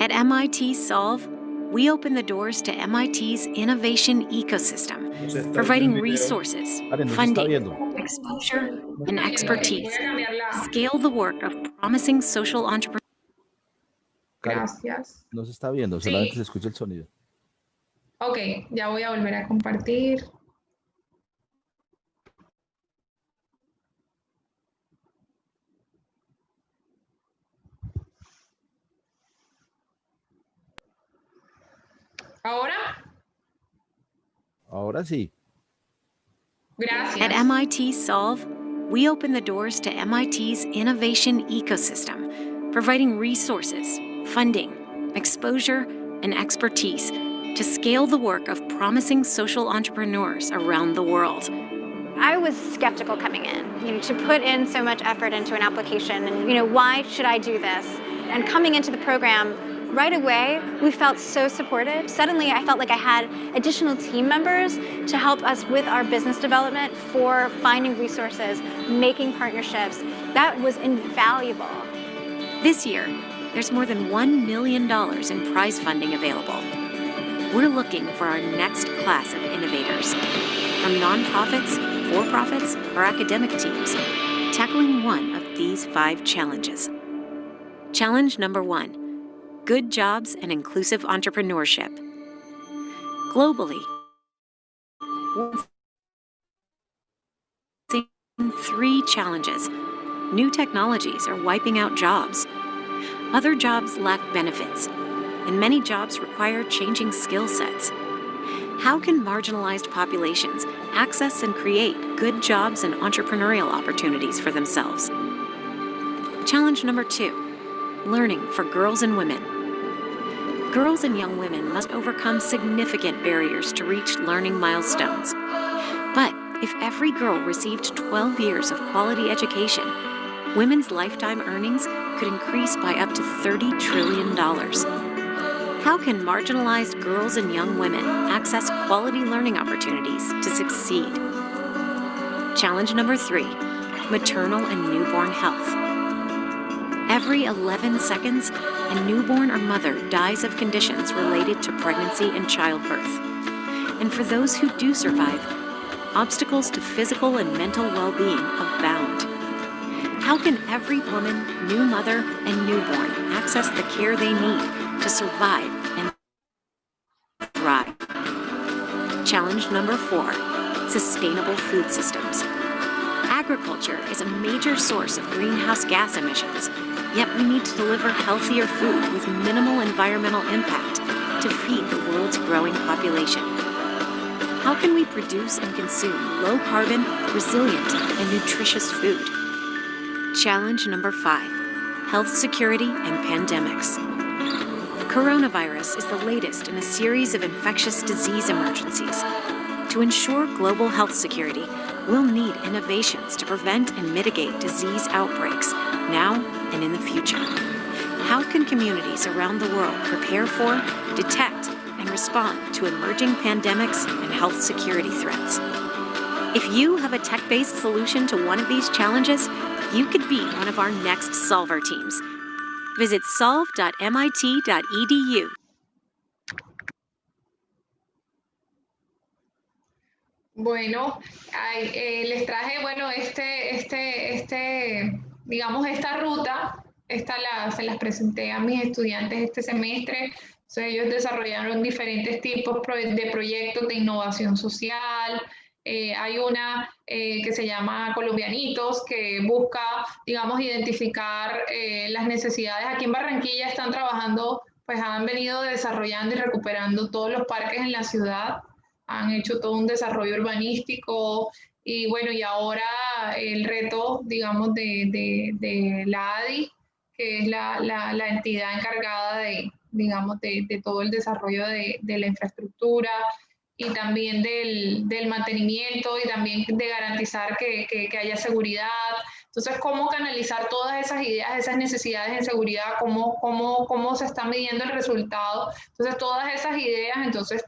At MIT Solve, we open the doors to MIT's innovation ecosystem, providing resources, funding, exposure, and Voy expertise. a cambiarla. Scale the work of promising social entrepreneurs. Karen, Gracias. no se está viendo, solamente se escucha el sonido. Ok, ya voy a volver a compartir. ¿Ahora? Ahora sí. Gracias. At MIT Solve, we open the doors to MIT's innovation ecosystem, providing resources, funding, exposure, and expertise to scale the work of promising social entrepreneurs around the world. I was skeptical coming in, to put in so much effort into an application and, why should I do this? And coming into the program, right away, we felt so supported. Suddenly, I felt like I had additional team members to help us with our business development for finding resources, making partnerships. That was invaluable. This year, there's more than $1 million in prize funding available. We're looking for our next class of innovators, from nonprofits, for-profits, or academic teams, tackling one of these 5 challenges. Challenge number 1. Good jobs and inclusive entrepreneurship. Globally, 3 challenges. New technologies are wiping out jobs. Other jobs lack benefits, and many jobs require changing skill sets. How can marginalized populations access and create good jobs and entrepreneurial opportunities for themselves? Challenge number 2. Learning for girls and women. Girls and young women must overcome significant barriers to reach learning milestones. But if every girl received 12 years of quality education, women's lifetime earnings could increase by up to $30 trillion. How can marginalized girls and young women access quality learning opportunities to succeed? Challenge number 3, maternal and newborn health. Every 11 seconds, a newborn or mother dies of conditions related to pregnancy and childbirth. And for those who do survive, obstacles to physical and mental well-being abound. How can every woman, new mother, and newborn access the care they need to survive and thrive? Challenge number 4, sustainable food systems. Agriculture is a major source of greenhouse gas emissions, yet we need to deliver healthier food with minimal environmental impact to feed the world's growing population. How can we produce and consume low-carbon, resilient, and nutritious food? Challenge number 5, health security and pandemics. Coronavirus is the latest in a series of infectious disease emergencies. To ensure global health security, we'll need innovations to prevent and mitigate disease outbreaks now and in the future. How can communities around the world prepare for, detect, and respond to emerging pandemics and health security threats? If you have a tech-based solution to one of these challenges, you could be one of our next Solver teams. Visit solve.mit.edu. Bueno, les traje, digamos, esta ruta, se las presenté a mis estudiantes este semestre. Entonces, ellos desarrollaron diferentes tipos de proyectos de innovación social. Hay una que se llama Colombianitos, que busca, digamos, identificar las necesidades. Aquí en Barranquilla están trabajando, pues han venido desarrollando y recuperando todos los parques en la ciudad. Han hecho todo un desarrollo urbanístico y bueno, y ahora el reto, digamos, de la ADI, que es la entidad encargada de, digamos, de todo el desarrollo de la infraestructura y también del mantenimiento y también de garantizar que haya seguridad. Entonces, ¿cómo canalizar todas esas ideas, esas necesidades en seguridad? ¿Cómo se está midiendo el resultado? Entonces, todas esas ideas, entonces,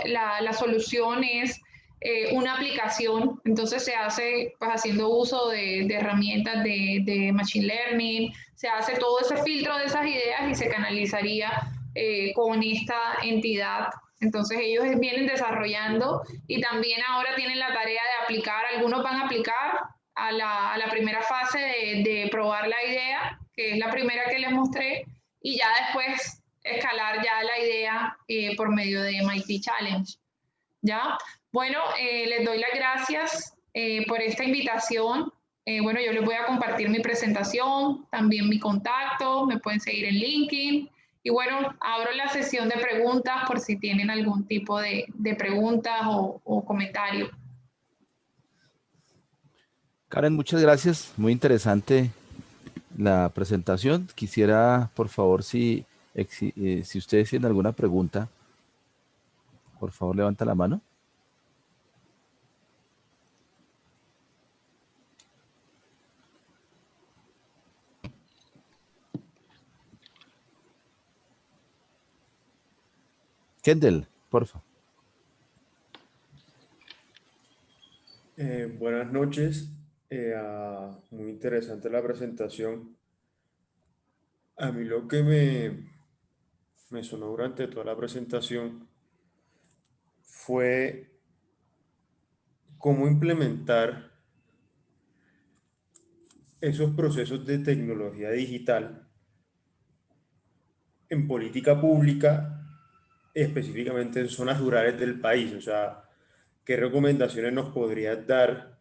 la solución es una aplicación. Entonces, se hace pues, haciendo uso de herramientas de Machine Learning, se hace todo ese filtro de esas ideas y se canalizaría con esta entidad. Entonces ellos vienen desarrollando y también ahora tienen la tarea de aplicar, algunos van a aplicar a la primera fase de probar la idea, que es la primera que les mostré, y ya después escalar ya la idea por medio de MIT Challenge. ¿Ya? Bueno, les doy las gracias por esta invitación. Bueno, yo les voy a compartir mi presentación, también mi contacto, me pueden seguir en LinkedIn. Y bueno, abro la sesión de preguntas por si tienen algún tipo de preguntas o comentarios. Karen, muchas gracias. Muy interesante la presentación. Quisiera, por favor, si ustedes tienen alguna pregunta, por favor, levanta la mano. Kendall, por favor. Buenas noches. Muy interesante la presentación. A mí lo que me sonó durante toda la presentación fue cómo implementar esos procesos de tecnología digital en política pública, específicamente en zonas rurales del país. O sea, ¿qué recomendaciones nos podrías dar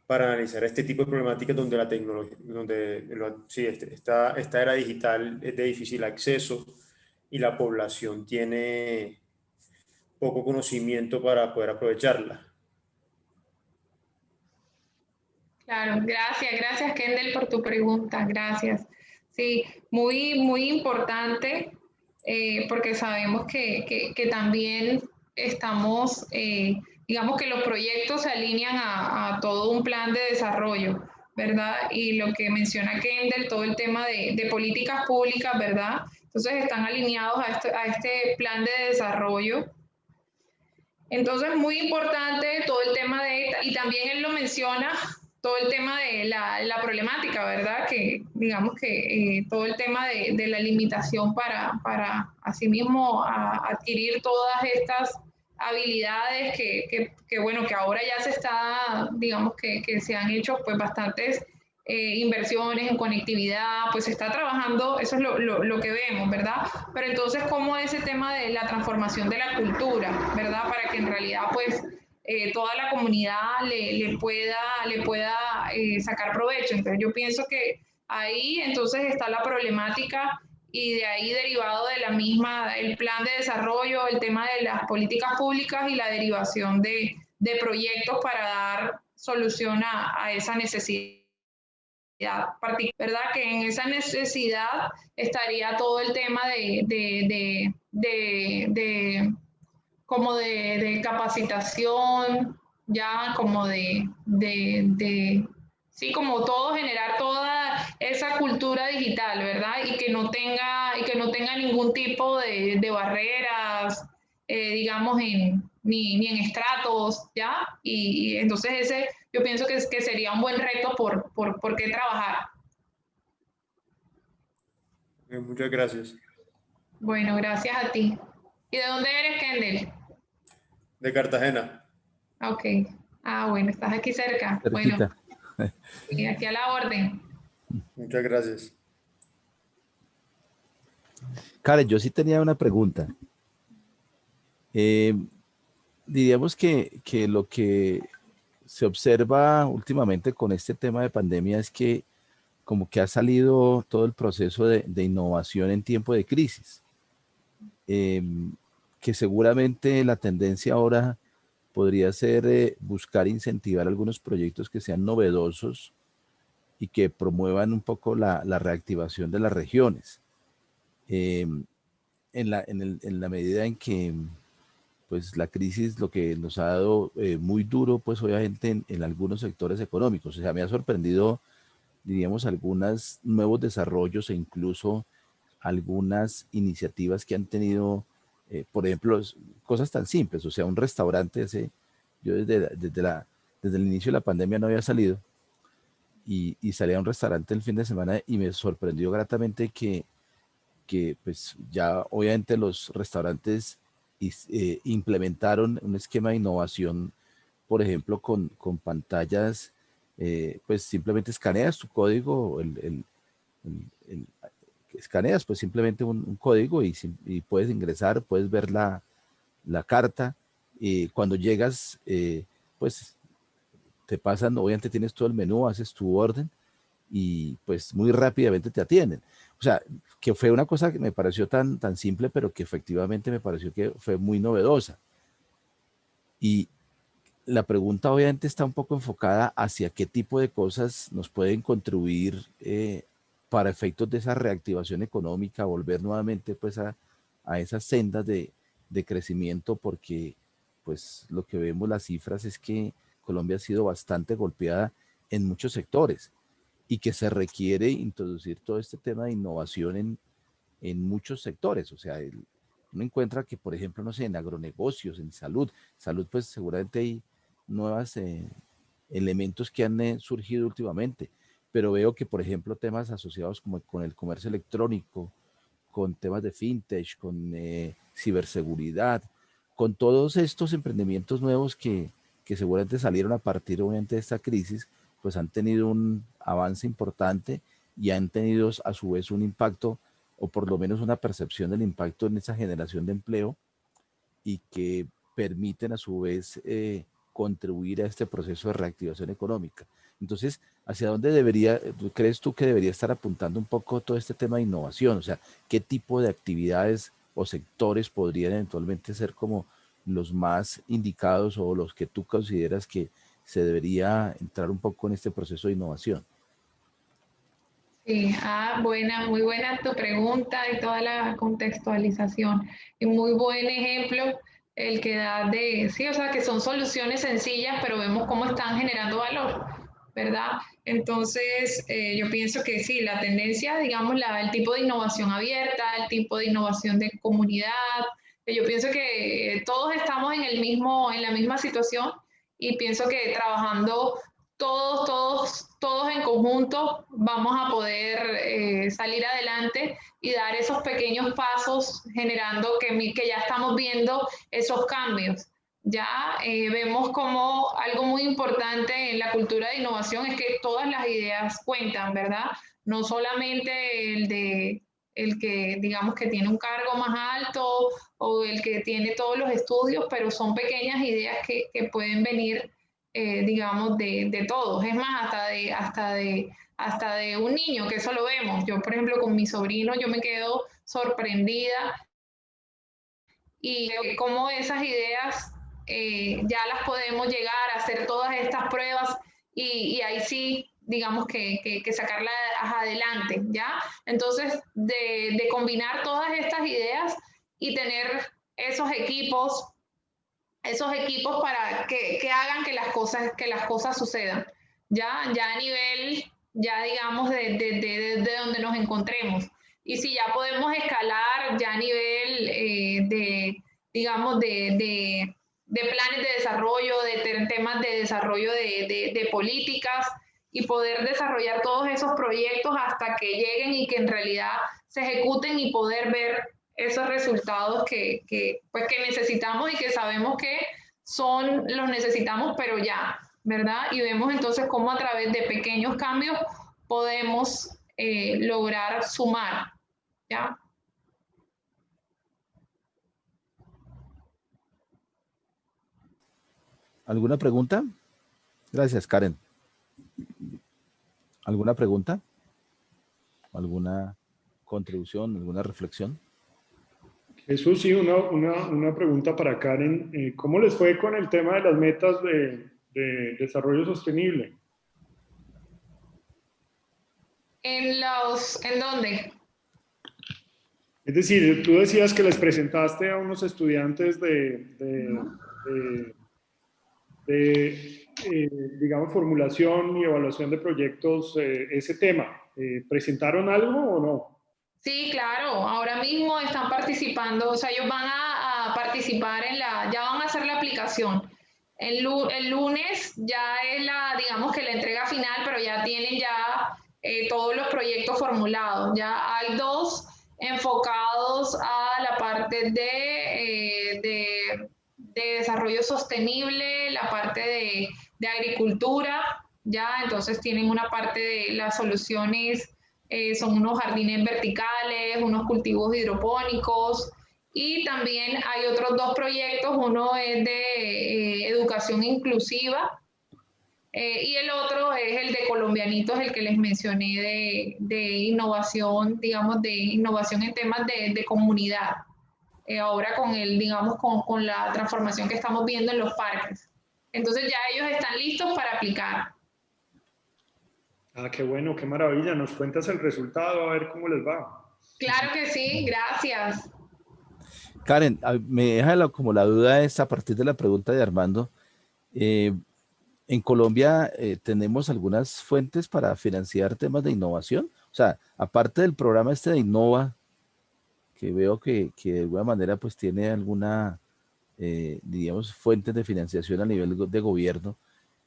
para analizar este tipo de problemáticas donde la tecnología, esta era digital es de difícil acceso y la población tiene poco conocimiento para poder aprovecharla? Claro, gracias Kendall por tu pregunta, gracias. Sí, muy importante porque sabemos que también estamos, digamos que los proyectos se alinean a todo un plan de desarrollo, ¿verdad? Y lo que menciona Kendall, todo el tema de políticas públicas, ¿verdad? Entonces están alineados a este plan de desarrollo. Entonces, muy importante todo el tema y también él lo menciona, todo el tema de la problemática, ¿verdad? Que digamos que todo el tema de la limitación para asimismo adquirir todas estas habilidades bueno, que ahora ya se está, digamos que se han hecho pues bastantes inversiones en conectividad, pues se está trabajando, eso es lo que vemos, ¿verdad? Pero entonces, ¿cómo ese tema de la transformación de la cultura, ¿verdad? Para que en realidad, pues, toda la comunidad le pueda sacar provecho. Entonces, yo pienso que ahí entonces está la problemática y de ahí derivado de la misma, el plan de desarrollo, el tema de las políticas públicas y la derivación de proyectos para dar solución a esa necesidad. ¿Verdad? Que en esa necesidad estaría todo el tema como de capacitación, ya como sí, como todo, generar toda esa cultura digital, ¿verdad? Y que no tenga ningún tipo de barreras, digamos, ni en estratos, ¿ya? Y entonces yo pienso que sería un buen reto por qué trabajar. Muchas gracias. Bueno, gracias a ti. ¿Y de dónde eres, Kendall? De Cartagena. Ok. Ah, bueno, estás aquí cerca. Cerquita. Bueno, aquí a la orden. Muchas gracias. Karen, yo sí tenía una pregunta. Diríamos que lo que se observa últimamente con este tema de pandemia es que como que ha salido todo el proceso de innovación en tiempo de crisis, que seguramente la tendencia ahora podría ser buscar incentivar algunos proyectos que sean novedosos y que promuevan un poco la reactivación de las regiones, en la medida en que pues la crisis lo que nos ha dado muy duro, pues obviamente en algunos sectores económicos. O sea, me ha sorprendido, diríamos, algunos nuevos desarrollos e incluso algunas iniciativas que han tenido, por ejemplo, cosas tan simples. O sea, un restaurante, yo desde el inicio de la pandemia no había salido y salí a un restaurante el fin de semana y me sorprendió gratamente que porque pues ya obviamente los restaurantes implementaron un esquema de innovación, por ejemplo, con pantallas, pues simplemente escaneas tu código, escaneas pues simplemente un código y puedes ingresar, puedes ver la carta, y cuando llegas, pues te pasan, obviamente tienes todo el menú, haces tu orden y pues muy rápidamente te atienden. O sea, que fue una cosa que me pareció tan simple, pero que efectivamente me pareció que fue muy novedosa. Y la pregunta obviamente está un poco enfocada hacia qué tipo de cosas nos pueden contribuir para efectos de esa reactivación económica, volver nuevamente pues a esas sendas de crecimiento, porque pues lo que vemos las cifras es que Colombia ha sido bastante golpeada en muchos sectores y que se requiere introducir todo este tema de innovación en muchos sectores. O sea, uno encuentra que, por ejemplo, no sé, en agronegocios, en salud, pues seguramente hay nuevos elementos que han surgido últimamente, pero veo que, por ejemplo, temas asociados como con el comercio electrónico, con temas de fintech, con ciberseguridad, con todos estos emprendimientos nuevos que seguramente salieron a partir obviamente de esta crisis, pues han tenido un avance importante y han tenido a su vez un impacto, o por lo menos una percepción del impacto en esa generación de empleo, y que permiten a su vez contribuir a este proceso de reactivación económica. Entonces, ¿hacia dónde crees tú que debería estar apuntando un poco todo este tema de innovación? O sea, ¿qué tipo de actividades o sectores podrían eventualmente ser como los más indicados o los que tú consideras que se debería entrar un poco en este proceso de innovación? Sí, muy buena tu pregunta y toda la contextualización. Y muy buen ejemplo el que da sí, o sea, que son soluciones sencillas, pero vemos cómo están generando valor, ¿verdad? Entonces, yo pienso que sí, la tendencia, digamos, el tipo de innovación abierta, el tipo de innovación de comunidad, yo pienso que todos estamos en la misma situación y pienso que trabajando todos en conjunto vamos a poder salir adelante y dar esos pequeños pasos generando que ya estamos viendo esos cambios. Ya vemos como algo muy importante en la cultura de innovación es que todas las ideas cuentan, ¿verdad? No solamente el que digamos que tiene un cargo más alto o el que tiene todos los estudios, pero son pequeñas ideas que pueden venir digamos, de todos. Es más, hasta de un niño, que eso lo vemos. Yo, por ejemplo, con mi sobrino, yo me quedo sorprendida y veo cómo esas ideas ya las podemos llegar a hacer todas estas pruebas y ahí sí, digamos que sacarlas adelante, ¿ya? Entonces, de combinar todas estas ideas y tener esos equipos para que hagan que las cosas sucedan, ya a nivel, ya digamos, de donde nos encontremos. Y si ya podemos escalar ya a nivel digamos, de planes de desarrollo, de temas de desarrollo de políticas y poder desarrollar todos esos proyectos hasta que lleguen y que en realidad se ejecuten y poder ver esos resultados pues que necesitamos y que sabemos que los necesitamos, pero ya, ¿verdad? Y vemos entonces cómo a través de pequeños cambios podemos lograr sumar, ¿ya? ¿Alguna pregunta? Gracias, Karen. ¿Alguna pregunta? ¿Alguna contribución? ¿Alguna reflexión? Jesús, sí, una pregunta para Karen. ¿Cómo les fue con el tema de las metas de desarrollo sostenible? ¿En dónde? Es decir, tú decías que les presentaste a unos estudiantes digamos, formulación y evaluación de proyectos ese tema. ¿Presentaron algo o no? Sí, claro, ahora mismo están participando, o sea, ellos van a participar ya van a hacer la aplicación. El lunes ya es digamos que la entrega final, pero ya tienen ya todos los proyectos formulados. Ya hay dos enfocados a la parte de desarrollo sostenible, la parte de agricultura, ¿ya? Entonces tienen una parte de las soluciones, son unos jardines verticales, unos cultivos hidropónicos, y también hay otros dos proyectos, uno es de educación inclusiva, y el otro es el de Colombianitos, el que les mencioné de innovación, digamos, de innovación en temas de comunidad. Ahora con el, digamos, con la transformación que estamos viendo en los parques. Entonces ya ellos están listos para aplicar. Ah, qué bueno, qué maravilla. Nos cuentas el resultado, a ver cómo les va. Claro que sí, gracias. Karen, me deja como la duda es a partir de la pregunta de Armando. En Colombia tenemos algunas fuentes para financiar temas de innovación. O sea, aparte del programa este de Innova, que veo que de alguna manera pues tiene alguna, digamos, fuentes de financiación a nivel de gobierno,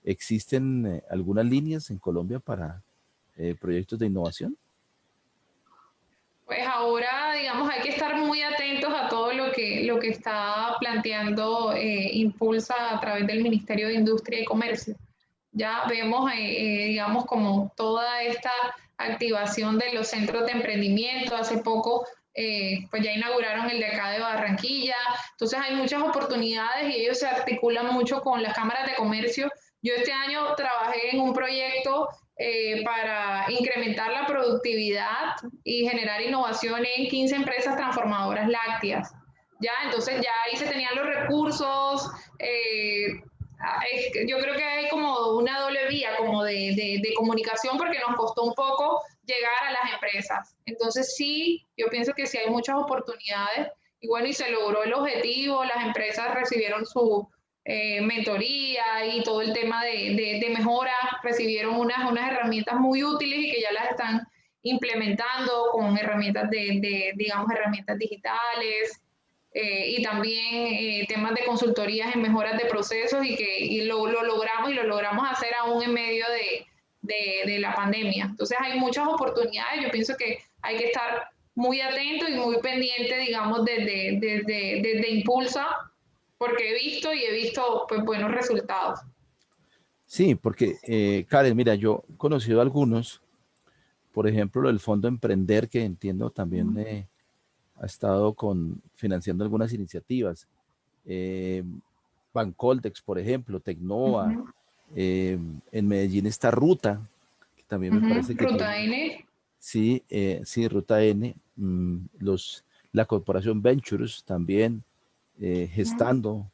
¿existen algunas líneas en Colombia para proyectos de innovación? Pues ahora, digamos, hay que estar muy atentos a todo lo que está planteando Impulsa a través del Ministerio de Industria y Comercio. Ya vemos, digamos, como toda esta activación de los centros de emprendimiento. Hace poco, pues ya inauguraron el de acá de Barranquilla. Entonces hay muchas oportunidades y ellos se articulan mucho con las cámaras de comercio. Yo este año trabajé en un proyecto para incrementar la productividad y generar innovación en 15 empresas transformadoras lácteas. Ya, entonces ya ahí se tenían los recursos. Yo creo que hay como una doble vía como de comunicación porque nos costó un poco llegar a las empresas. Entonces sí, yo pienso que sí hay muchas oportunidades y bueno, y se logró el objetivo, las empresas recibieron su mentoría y todo el tema de mejora, recibieron unas herramientas muy útiles y que ya las están implementando con herramientas digamos, herramientas digitales, y también temas de consultorías en mejoras de procesos y lo logramos hacer aún en medio de la pandemia. Entonces hay muchas oportunidades, yo pienso que hay que estar muy atento y muy pendiente, digamos, desde Impulsa, porque he visto pues, buenos resultados. Sí, porque Karen, mira, yo he conocido algunos, por ejemplo, el Fondo Emprender, que entiendo también ha estado financiando algunas iniciativas. Bancoltex, por ejemplo, Tecnova. En Medellín está Ruta, que también me parece que Ruta tiene. N. Sí, sí, Ruta N. La Corporación Ventures también gestando.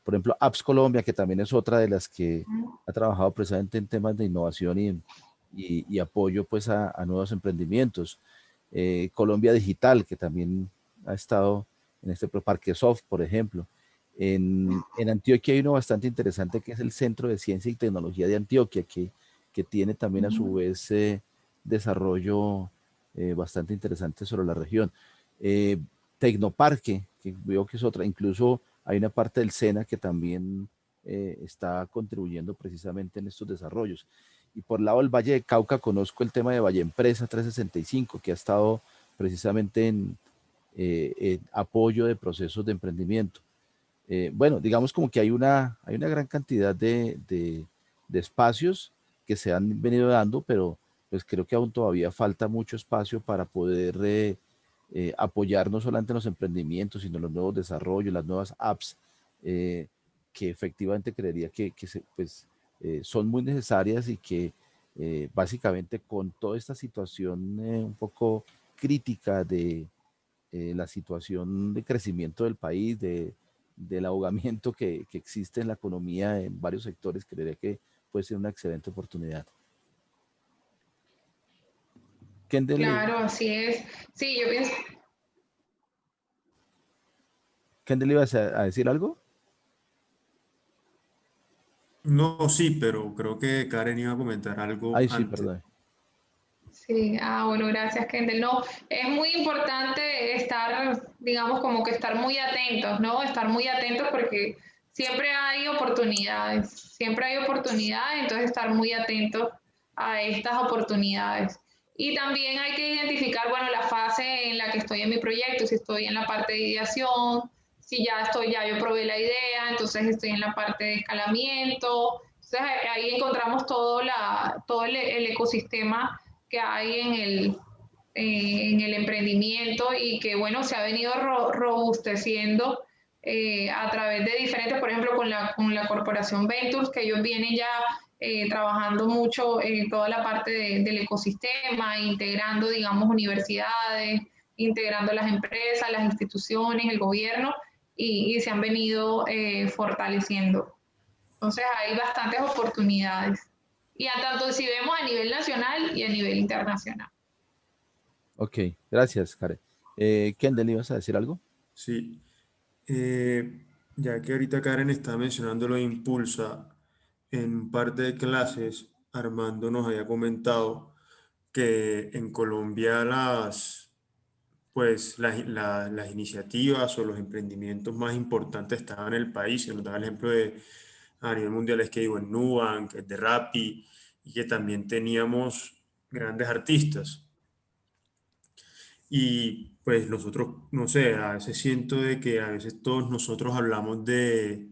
Por ejemplo, Apps Colombia, que también es otra de las que ha trabajado precisamente en temas de innovación y apoyo pues a nuevos emprendimientos. Colombia Digital, que también ha estado en este Parquesoft, por ejemplo. En Antioquia hay uno bastante interesante que es el Centro de Ciencia y Tecnología de Antioquia, que tiene también a su vez desarrollo bastante interesante sobre la región. Tecnoparque, que veo que es otra, incluso hay una parte del SENA que también está contribuyendo precisamente en estos desarrollos. Y por el lado del Valle de Cauca conozco el tema de Valle Empresa 365, que ha estado precisamente en apoyo de procesos de emprendimiento. Bueno, digamos como que hay una gran cantidad de espacios que se han venido dando, pero pues creo que aún todavía falta mucho espacio para poder apoyar no solamente en los emprendimientos, sino en los nuevos desarrollos, las nuevas apps, que efectivamente creería que son muy necesarias y que básicamente con toda esta situación un poco crítica de la situación de crecimiento del país, del ahogamiento que existe en la economía en varios sectores, creería que puede ser una excelente oportunidad. Kendall, claro, así es. Sí, yo pienso. ¿Kendall ibas a decir algo? No, sí, pero creo que Karen iba a comentar algo Ay, sí, antes. perdón. Sí, bueno, gracias, Kendall. No, es muy importante estar, digamos, como que estar muy atentos, ¿no? Estar muy atentos porque siempre hay oportunidades, entonces estar muy atentos a estas oportunidades. Y también hay que identificar, bueno, la fase en la que estoy en mi proyecto, si estoy en la parte de ideación, si ya yo probé la idea, entonces estoy en la parte de escalamiento. Entonces ahí encontramos todo el ecosistema que hay en el emprendimiento y que, bueno, se ha venido robusteciendo a través de diferentes, por ejemplo, con la corporación Ventures, que ellos vienen ya trabajando mucho en toda la parte del ecosistema, integrando, digamos, universidades, integrando las empresas, las instituciones, el gobierno, y se han venido fortaleciendo. Entonces hay bastantes oportunidades. Y a tanto si vemos a nivel nacional y a nivel internacional. Ok, gracias, Karen. Kendall, ¿ibas a decir algo? Sí. Ya que ahorita Karen está mencionando lo de Impulsa, en un par de clases Armando nos había comentado que en Colombia las iniciativas o los emprendimientos más importantes estaban en el país. Se nos daba el ejemplo a nivel mundial, es que digo, en Nubank, de Rappi, y que también teníamos grandes artistas. Y pues nosotros, no sé, a veces siento de que a veces todos nosotros hablamos de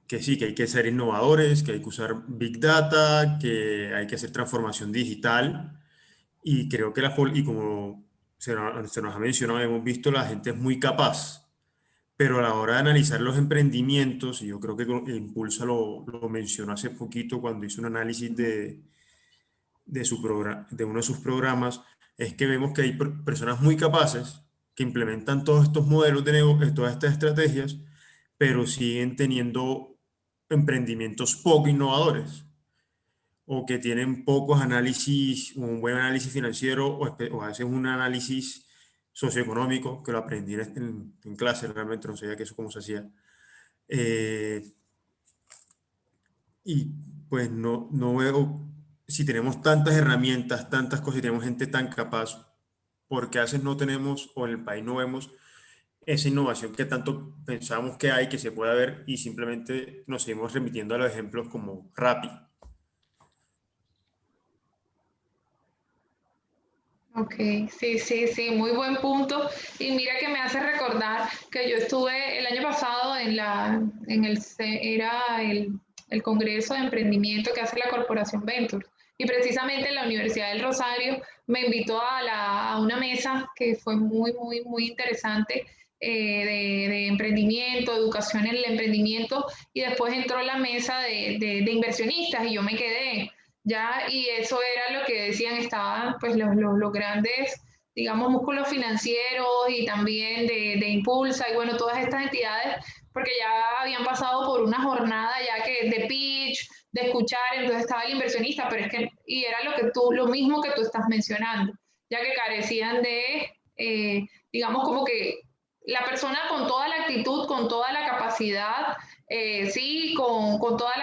que sí, que hay que ser innovadores, que hay que usar Big Data, que hay que hacer transformación digital. Y creo que y como se nos ha mencionado, hemos visto, la gente es muy capaz, pero a la hora de analizar los emprendimientos, y yo creo que Impulsa lo mencionó hace poquito cuando hizo un análisis de uno de sus programas, es que vemos que hay personas muy capaces que implementan todos estos modelos de negocio, todas estas estrategias, pero siguen teniendo emprendimientos poco innovadores o que tienen pocos análisis, un buen análisis financiero o a veces un análisis socioeconómico, que lo aprendí en clase, realmente no sabía que eso cómo se hacía. Y pues no veo, si tenemos tantas herramientas, tantas cosas y tenemos gente tan capaz, porque a veces no tenemos o en el país no vemos esa innovación que tanto pensamos que hay, que se puede ver y simplemente nos seguimos remitiendo a los ejemplos como Rappi. Ok, sí, muy buen punto. Y mira que me hace recordar que yo estuve el año pasado era el Congreso de Emprendimiento que hace la Corporación Ventures. Y precisamente la Universidad del Rosario me invitó a una mesa que fue muy interesante de emprendimiento, educación en el emprendimiento, y después entró la mesa de inversionistas y yo me quedé. ¿Ya? Y eso era lo que decían, estaban pues los grandes, digamos, músculos financieros y también de Impulsa y bueno, todas estas entidades, porque ya habían pasado por una jornada ya que de pitch, de escuchar, entonces estaba el inversionista, pero es que, y era lo mismo que tú estás mencionando, ya que carecían digamos, como que la persona con toda la actitud, con toda la capacidad, sí, con todas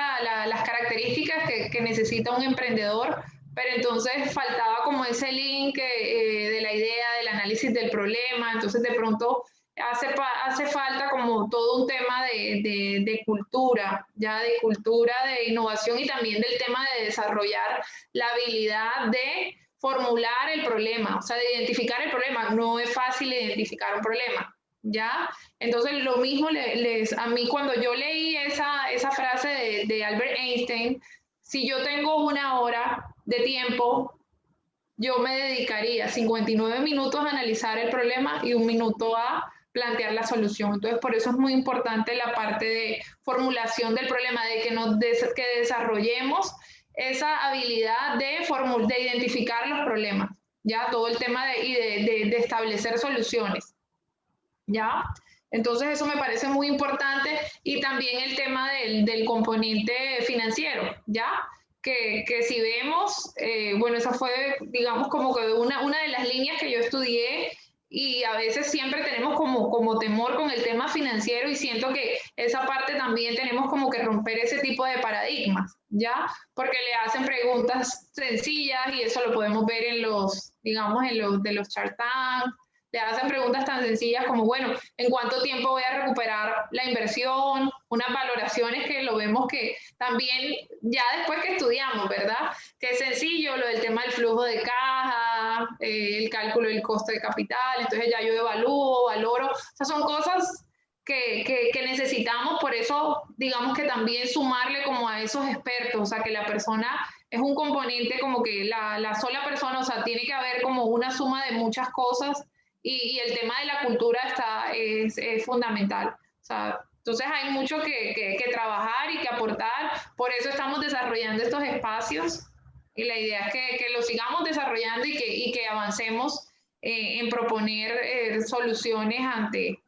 las características que necesita un emprendedor, pero entonces faltaba como ese link de la idea, del análisis del problema, entonces de pronto hace falta como todo un tema de cultura, ya de cultura, de innovación y también del tema de desarrollar la habilidad de formular el problema, o sea, de identificar el problema. No es fácil identificar un problema, ¿ya? Entonces, lo mismo a mí cuando yo leí esa frase de Albert Einstein, si yo tengo 1 hora de tiempo, yo me dedicaría 59 minutos a analizar el problema y 1 minuto a plantear la solución. Entonces, por eso es muy importante la parte de formulación del problema, de que desarrollemos esa habilidad de identificar los problemas, ¿ya? Todo el tema de establecer soluciones, ¿ya? Entonces eso me parece muy importante y también el tema del componente financiero, ¿ya? Que si vemos, bueno, esa fue, digamos, como que una de las líneas que yo estudié y a veces siempre tenemos como temor con el tema financiero y siento que esa parte también tenemos como que romper ese tipo de paradigmas, ¿ya? Porque le hacen preguntas sencillas y eso lo podemos ver digamos, en los Shark Tank, le hacen preguntas tan sencillas como, bueno, ¿en cuánto tiempo voy a recuperar la inversión? Unas valoraciones que lo vemos que también, ya después que estudiamos, ¿verdad? Que es sencillo, lo del tema del flujo de caja, el cálculo del costo de capital, entonces ya yo evalúo, valoro, o sea, son cosas que necesitamos, por eso digamos que también sumarle como a esos expertos, o sea, que la persona es un componente como que la sola persona, o sea, tiene que haber como una suma de muchas cosas y el tema de la cultura es fundamental. O sea, entonces hay mucho que trabajar y que aportar, por eso estamos desarrollando estos espacios y la idea es que lo sigamos desarrollando y que avancemos en proponer soluciones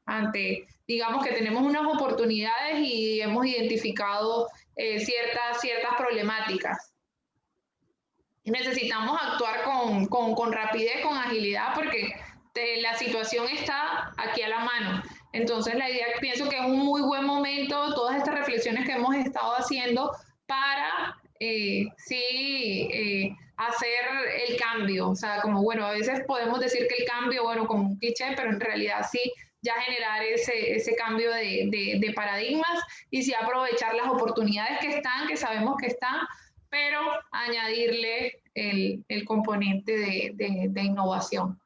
ante, digamos que tenemos unas oportunidades y hemos identificado ciertas problemáticas. Y necesitamos actuar con rapidez, con agilidad, porque la situación está aquí a la mano. Entonces, la idea, pienso que es un muy buen momento, todas estas reflexiones que hemos estado haciendo para, hacer el cambio. O sea, como, bueno, a veces podemos decir que el cambio, bueno, como un cliché, pero en realidad sí, ya generar ese cambio de paradigmas y sí aprovechar las oportunidades que están, que sabemos que están, pero añadirle el componente de innovación.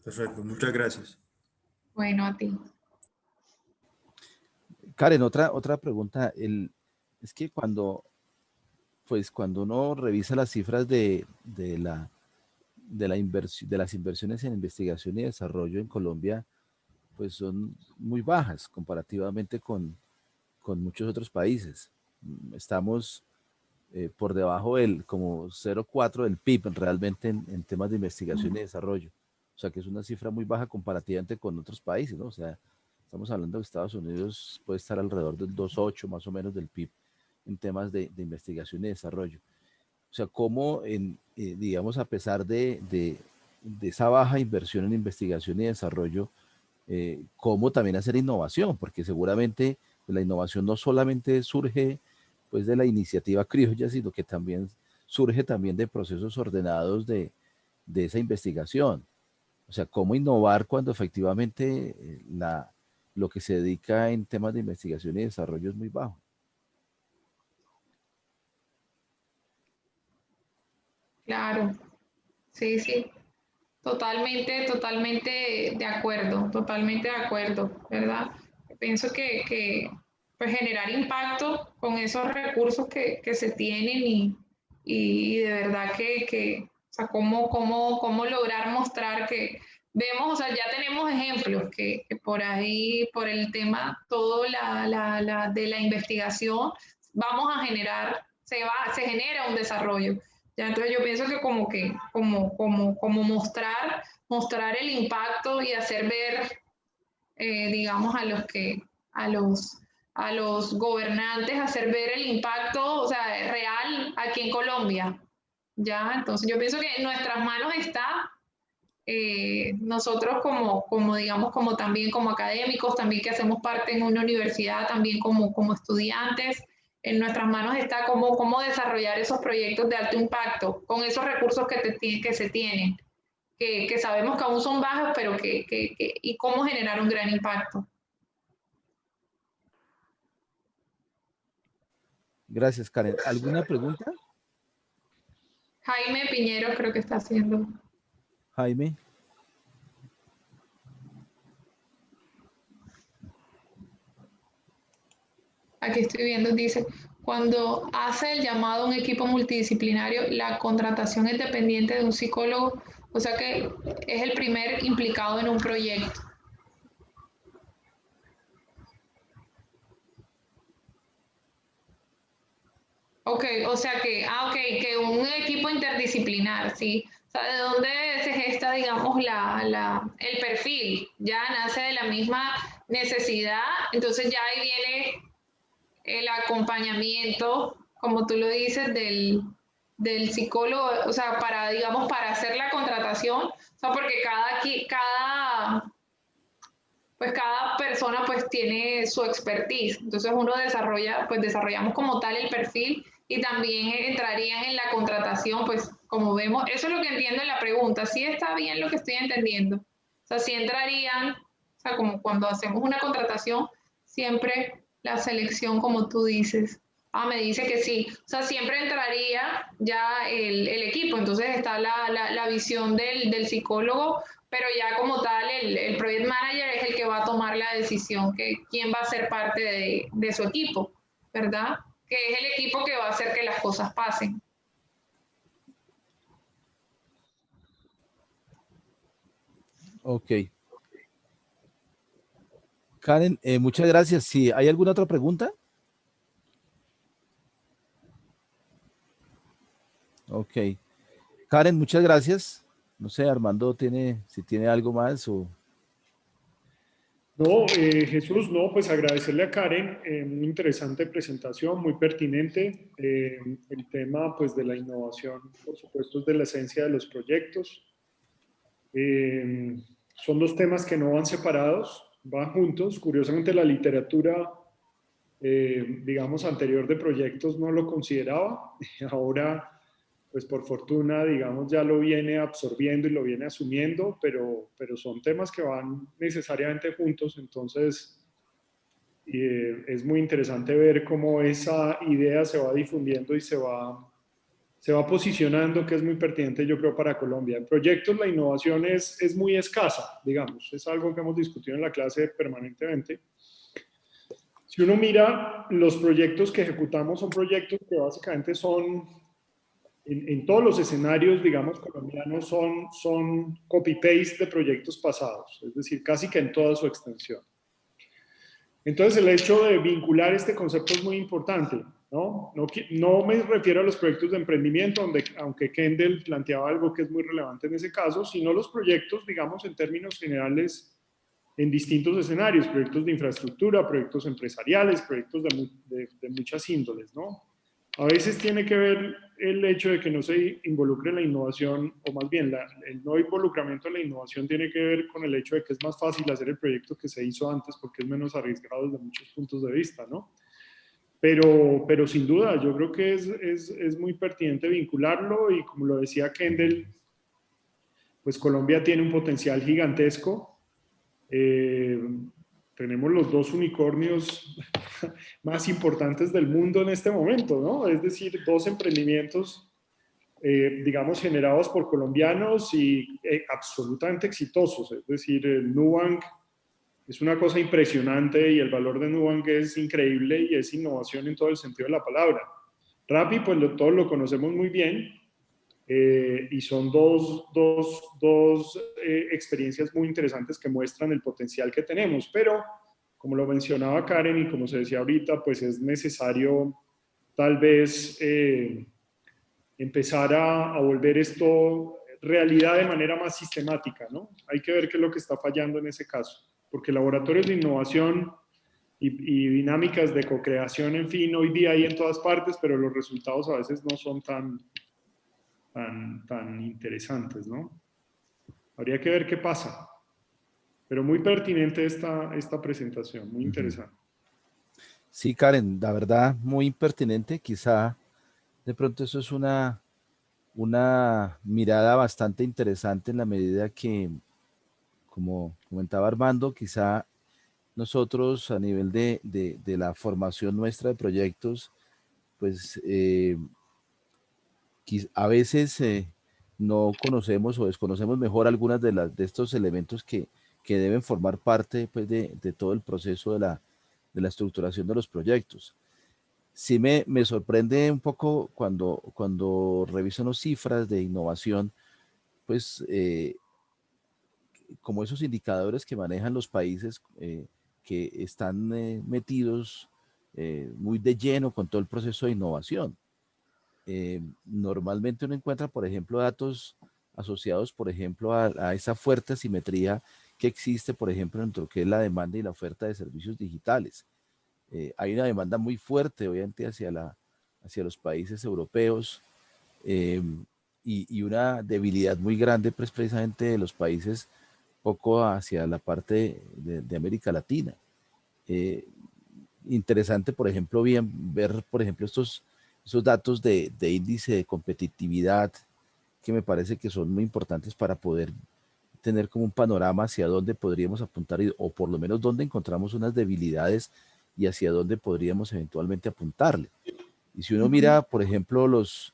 Perfecto, muchas gracias. Bueno, a ti. Karen, otra pregunta. Es que cuando uno revisa las cifras de las inversiones en investigación y desarrollo en Colombia, pues son muy bajas comparativamente con muchos otros países. Estamos por debajo del como 0,4 del PIB realmente en temas de investigación y desarrollo. O sea que es una cifra muy baja comparativamente con otros países, ¿no? O sea, estamos hablando de Estados Unidos puede estar alrededor del 2,8 más o menos del PIB en temas de investigación y desarrollo. O sea, cómo, digamos, a pesar de esa baja inversión en investigación y desarrollo, cómo también hacer innovación, porque seguramente la innovación no solamente surge pues de la iniciativa criolla, sino que también surge también de procesos ordenados de esa investigación. O sea, cómo innovar cuando efectivamente lo que se dedica en temas de investigación y desarrollo es muy bajo. Claro, sí, sí. Totalmente de acuerdo, ¿verdad? Pienso que pues generar impacto con esos recursos que se tienen y de verdad o sea, cómo lograr mostrar que vemos, o sea, ya tenemos ejemplos que por ahí, por el tema todo de la investigación, vamos a generar, se genera un desarrollo. Ya, entonces yo pienso que como mostrar el impacto y hacer ver, digamos, a los gobernantes, hacer ver el impacto, o sea, real aquí en Colombia. Ya, entonces yo pienso que en nuestras manos está, nosotros digamos, como también como académicos, también que hacemos parte en una universidad, también como estudiantes, en nuestras manos está cómo desarrollar esos proyectos de alto impacto con esos recursos que se tienen, que sabemos que aún son bajos, pero y cómo generar un gran impacto. Gracias, Karen. ¿Alguna pregunta? Jaime Piñero creo que está haciendo. Jaime. Aquí estoy viendo, dice, cuando hace el llamado a un equipo multidisciplinario, la contratación es dependiente de un psicólogo, o sea que es el primer implicado en un proyecto. Ok, o sea que un equipo interdisciplinar, ¿sí? O sea, ¿de dónde se gesta, digamos, el perfil? Ya nace de la misma necesidad, entonces ya ahí viene el acompañamiento, como tú lo dices, del psicólogo, o sea, digamos, para hacer la contratación, o sea, porque cada persona pues tiene su expertise, entonces uno desarrollamos como tal el perfil y también entrarían en la contratación pues como vemos, eso es lo que entiendo en la pregunta, ¿sí está bien lo que estoy entendiendo? O sea, si entrarían, o sea, como cuando hacemos una contratación, siempre la selección, como tú dices. Ah, me dice que sí. O sea, siempre entraría ya el equipo. Entonces está la visión del psicólogo, pero ya como tal, el project manager es el que va a tomar la decisión que quién va a ser parte de su equipo, ¿verdad? Que es el equipo que va a hacer que las cosas pasen. Ok. Karen, muchas gracias. Si hay alguna otra pregunta. Ok. Karen, muchas gracias. No sé, Armando si tiene algo más o... No, Jesús, no, pues agradecerle a Karen, una interesante presentación, muy pertinente. El tema, pues, de la innovación, por supuesto, es de la esencia de los proyectos. Son dos temas que no van separados, van juntos. Curiosamente, la literatura, digamos, anterior de proyectos no lo consideraba. Ahora, pues por fortuna, digamos, ya lo viene absorbiendo y lo viene asumiendo, pero son temas que van necesariamente juntos. Entonces, es muy interesante ver cómo esa idea se va difundiendo y se va posicionando, que es muy pertinente, yo creo, para Colombia. En proyectos la innovación es muy escasa, digamos, es algo que hemos discutido en la clase permanentemente. Si uno mira los proyectos que ejecutamos, son proyectos que básicamente son, en todos los escenarios, digamos, colombianos, son copy-paste de proyectos pasados, es decir, casi que en toda su extensión. Entonces, el hecho de vincular este concepto es muy importante, ¿no? No me refiero a los proyectos de emprendimiento, aunque Kendall planteaba algo que es muy relevante en ese caso, sino los proyectos, digamos, en términos generales, en distintos escenarios, proyectos de infraestructura, proyectos empresariales, proyectos de muchas índoles, ¿no? A veces tiene que ver el hecho de que no se involucre la innovación, o más bien el no involucramiento de la innovación tiene que ver con el hecho de que es más fácil hacer el proyecto que se hizo antes porque es menos arriesgado desde muchos puntos de vista, ¿no? Pero sin duda, yo creo que es muy pertinente vincularlo y como lo decía Kendall, pues Colombia tiene un potencial gigantesco. Tenemos los dos unicornios más importantes del mundo en este momento, ¿no? Es decir, dos emprendimientos, digamos, generados por colombianos y absolutamente exitosos. Es decir, el Nubank es una cosa impresionante y el valor de Nubank es increíble y es innovación en todo el sentido de la palabra. Rappi, pues todos lo conocemos muy bien, y son dos experiencias muy interesantes que muestran el potencial que tenemos, pero como lo mencionaba Karen y como se decía ahorita, pues es necesario tal vez empezar a volver esto realidad de manera más sistemática, ¿no? Hay que ver qué es lo que está fallando en ese caso, porque laboratorios de innovación y dinámicas de co-creación, en fin, hoy día hay en todas partes, pero los resultados a veces no son tan interesantes, ¿no? Habría que ver qué pasa. Pero muy pertinente esta presentación, muy interesante. Sí, Karen, la verdad, muy pertinente. Quizá de pronto eso es una mirada bastante interesante en la medida que, como comentaba Armando, quizá nosotros a nivel de la formación nuestra de proyectos, pues a veces no conocemos o desconocemos mejor algunas de estos elementos que deben formar parte, pues, de todo el proceso de la estructuración de los proyectos. Sí me sorprende un poco cuando reviso las cifras de innovación, pues como esos indicadores que manejan los países que están metidos muy de lleno con todo el proceso de innovación. Normalmente uno encuentra, por ejemplo, datos asociados, por ejemplo, a esa fuerte asimetría que existe, por ejemplo, entre lo que es la demanda y la oferta de servicios digitales. Hay una demanda muy fuerte, obviamente, hacia los países europeos y una debilidad muy grande, pues, precisamente de los países poco hacia la parte de América Latina. Interesante, por ejemplo, ver, por ejemplo, esos datos de índice de competitividad que me parece que son muy importantes para poder tener como un panorama hacia dónde podríamos apuntar o por lo menos dónde encontramos unas debilidades y hacia dónde podríamos eventualmente apuntarle. Y si uno mira, por ejemplo, estos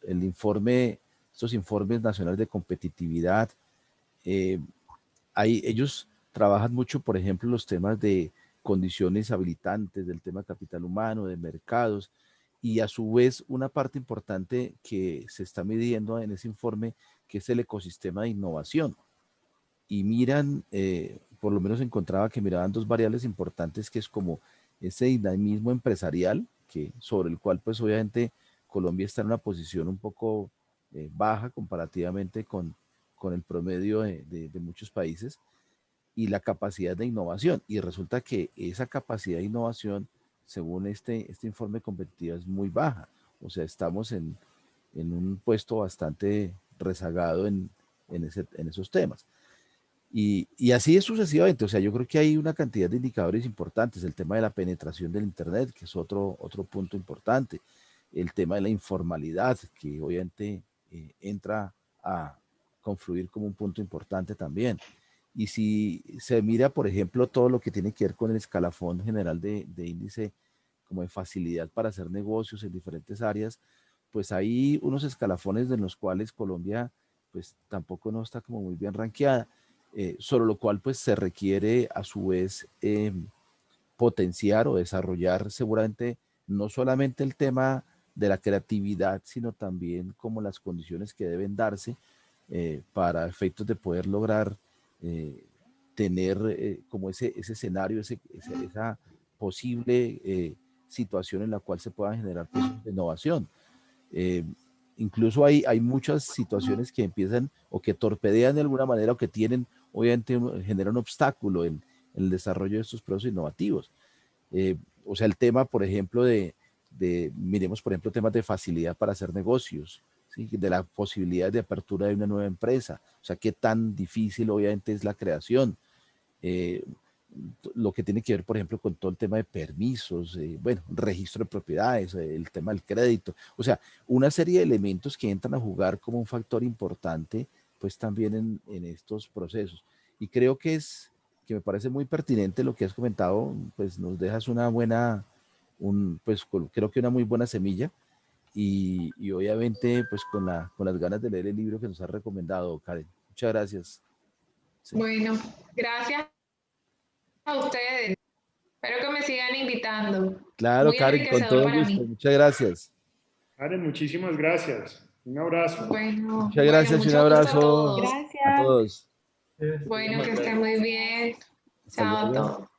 informes nacionales de competitividad, ellos trabajan mucho, por ejemplo, los temas de condiciones habilitantes, del tema capital humano, de mercados, y a su vez una parte importante que se está midiendo en ese informe, que es el ecosistema de innovación. Y miran, por lo menos encontraba que miraban dos variables importantes, que es como ese dinamismo empresarial, sobre el cual pues obviamente Colombia está en una posición un poco baja comparativamente con el promedio de muchos países, y la capacidad de innovación. Y resulta que esa capacidad de innovación, según este informe competitivo, es muy baja. O sea, estamos en un puesto bastante rezagado en esos temas. Y así es sucesivamente. O sea, yo creo que hay una cantidad de indicadores importantes. El tema de la penetración del Internet, que es otro punto importante. El tema de la informalidad, que obviamente entra a confluir como un punto importante también. Y si se mira, por ejemplo, todo lo que tiene que ver con el escalafón general de índice como de facilidad para hacer negocios en diferentes áreas, pues hay unos escalafones en los cuales Colombia pues tampoco no está como muy bien rankeada, sobre lo cual pues se requiere a su vez potenciar o desarrollar seguramente no solamente el tema de la creatividad, sino también como las condiciones que deben darse para efectos de poder lograr tener como ese escenario, esa posible situación en la cual se puedan generar procesos de innovación. Incluso hay muchas situaciones que empiezan o que torpedean de alguna manera o que tienen, obviamente, generan un obstáculo en el desarrollo de estos procesos innovativos. O sea, el tema, por ejemplo, miremos, por ejemplo, temas de facilidad para hacer negocios, ¿sí? De la posibilidad de apertura de una nueva empresa. O sea, qué tan difícil, obviamente, es la creación. Lo que tiene que ver, por ejemplo, con todo el tema de permisos, bueno, registro de propiedades, el tema del crédito, o sea, una serie de elementos que entran a jugar como un factor importante, pues también en estos procesos. Y creo que me parece muy pertinente lo que has comentado, pues nos dejas una buena, pues creo que una muy buena semilla, y obviamente pues con las ganas de leer el libro que nos has recomendado, Karen. Muchas gracias. Sí. Bueno, gracias a ustedes. Espero que me sigan invitando. Claro, Muy Karen, con enriquecedor todo para gusto. mí. Muchas gracias. Karen, muchísimas gracias. Un abrazo. Bueno, Muchas gracias y un mucho gusto a abrazo todos. a Gracias. todos. Bueno, que estén muy bien. Hasta Chao a luego. todos.